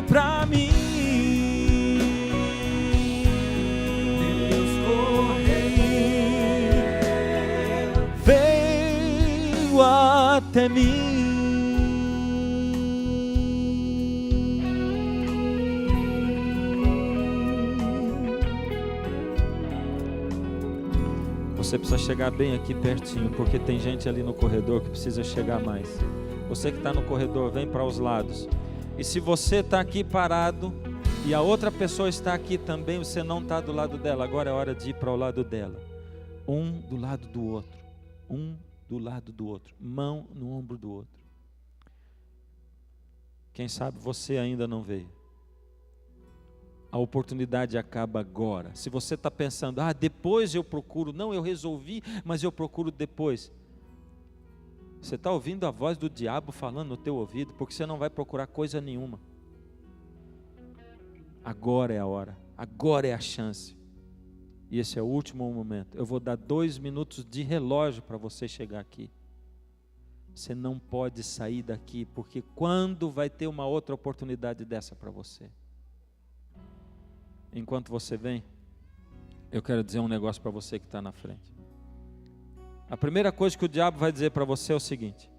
pra mim. Deus correu, veio até mim. Você precisa chegar bem aqui pertinho, porque tem gente ali no corredor que precisa chegar mais. Você que está no corredor, vem para os lados. E se você está aqui parado e a outra pessoa está aqui também, você não está do lado dela. Agora é hora de ir para o lado dela. Um do lado do outro. Um do lado do outro. Mão no ombro do outro. Quem sabe você ainda não veio. A oportunidade acaba agora. Se você está pensando, depois eu procuro. Não, eu resolvi, mas eu procuro depois. Você está ouvindo a voz do diabo falando no teu ouvido, porque você não vai procurar coisa nenhuma. Agora é a hora, agora é a chance. E esse é o último momento. Eu vou dar 2 minutos de relógio para você chegar aqui. Você não pode sair daqui, porque quando vai ter uma outra oportunidade dessa para você? Enquanto você vem, eu quero dizer um negócio para você que está na frente. A primeira coisa que o diabo vai dizer para você é o seguinte: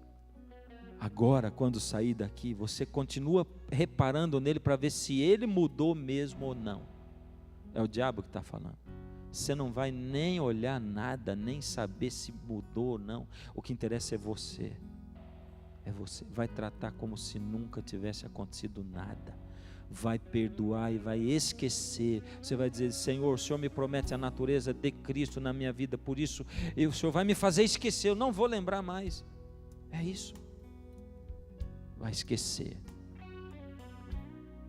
agora, quando sair daqui, você continua reparando nele para ver se ele mudou mesmo ou não. É o diabo que está falando. Você não vai nem olhar nada, nem saber se mudou ou não. O que interessa é você. É você. Vai tratar como se nunca tivesse acontecido nada. Vai perdoar e vai esquecer. Você vai dizer: Senhor, o Senhor me promete a natureza de Cristo na minha vida, por isso o Senhor vai me fazer esquecer, eu não vou lembrar mais. É isso. Vai esquecer.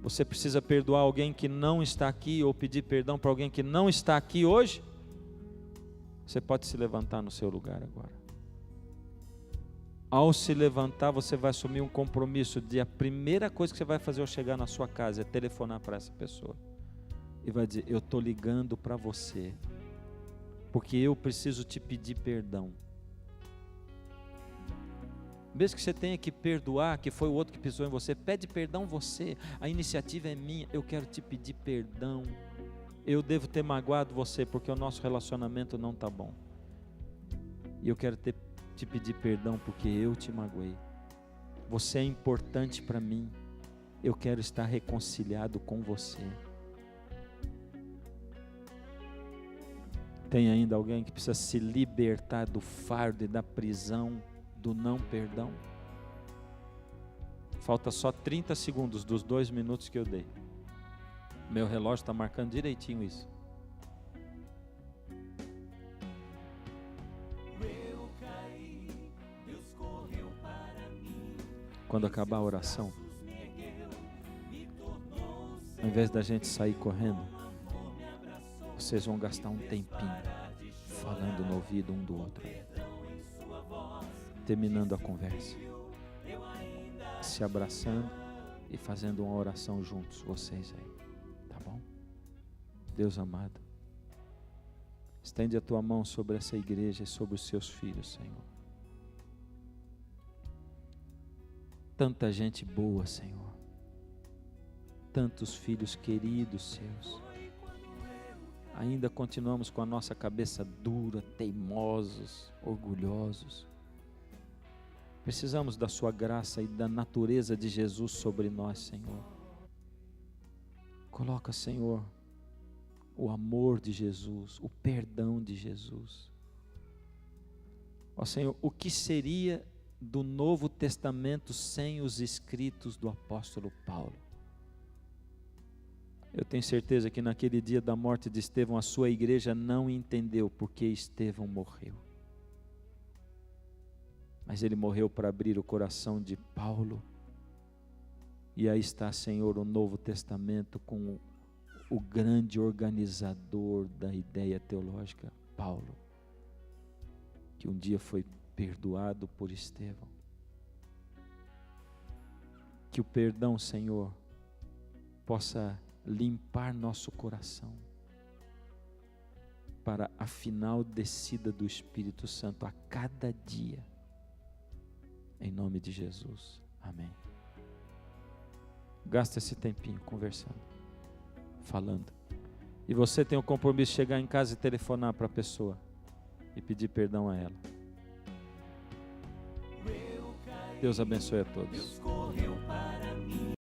Você precisa perdoar alguém que não está aqui, ou pedir perdão para alguém que não está aqui hoje? Você pode se levantar no seu lugar agora. Ao se levantar, você vai assumir um compromisso de a primeira coisa que você vai fazer ao chegar na sua casa é telefonar para essa pessoa. E vai dizer: eu estou ligando para você, porque eu preciso te pedir perdão. Mesmo que você tenha que perdoar, que foi o outro que pisou em você, pede perdão você, a iniciativa é minha, eu quero te pedir perdão. Eu devo ter magoado você, porque o nosso relacionamento não está bom. E eu quero te pedir perdão porque eu te magoei. Você é importante para mim. Eu quero estar reconciliado com você. Tem ainda alguém que precisa se libertar do fardo e da prisão do não perdão? Falta só 30 segundos dos 2 minutos que eu dei. Meu relógio está marcando direitinho isso. quando acabar a oração, ao invés da gente sair correndo, vocês vão gastar um tempinho falando no ouvido um do outro, terminando a conversa, se abraçando e fazendo uma oração juntos, vocês aí, tá bom? Deus amado, estende a tua mão sobre essa igreja e sobre os seus filhos, Senhor. Tanta gente boa, Senhor, tantos filhos queridos seus. Ainda continuamos com a nossa cabeça dura, teimosos, orgulhosos. Precisamos da sua graça e da natureza de Jesus sobre nós, Senhor. Coloca, Senhor, o amor de Jesus, o perdão de Jesus. Ó Senhor, o que seria do Novo Testamento sem os escritos do apóstolo Paulo? Eu tenho certeza que naquele dia da morte de Estevão, a sua igreja não entendeu porque Estevão morreu. Mas ele morreu para abrir o coração de Paulo. E aí está, Senhor, o Novo Testamento com o grande organizador da ideia teológica, Paulo, que um dia foi perdoado por Estevão. Que o perdão, Senhor, possa limpar nosso coração para a final descida do Espírito Santo a cada dia, em nome de Jesus, amém. Gasta esse tempinho conversando, falando, e você tem o compromisso de chegar em casa e telefonar para a pessoa e pedir perdão a ela. Deus abençoe a todos.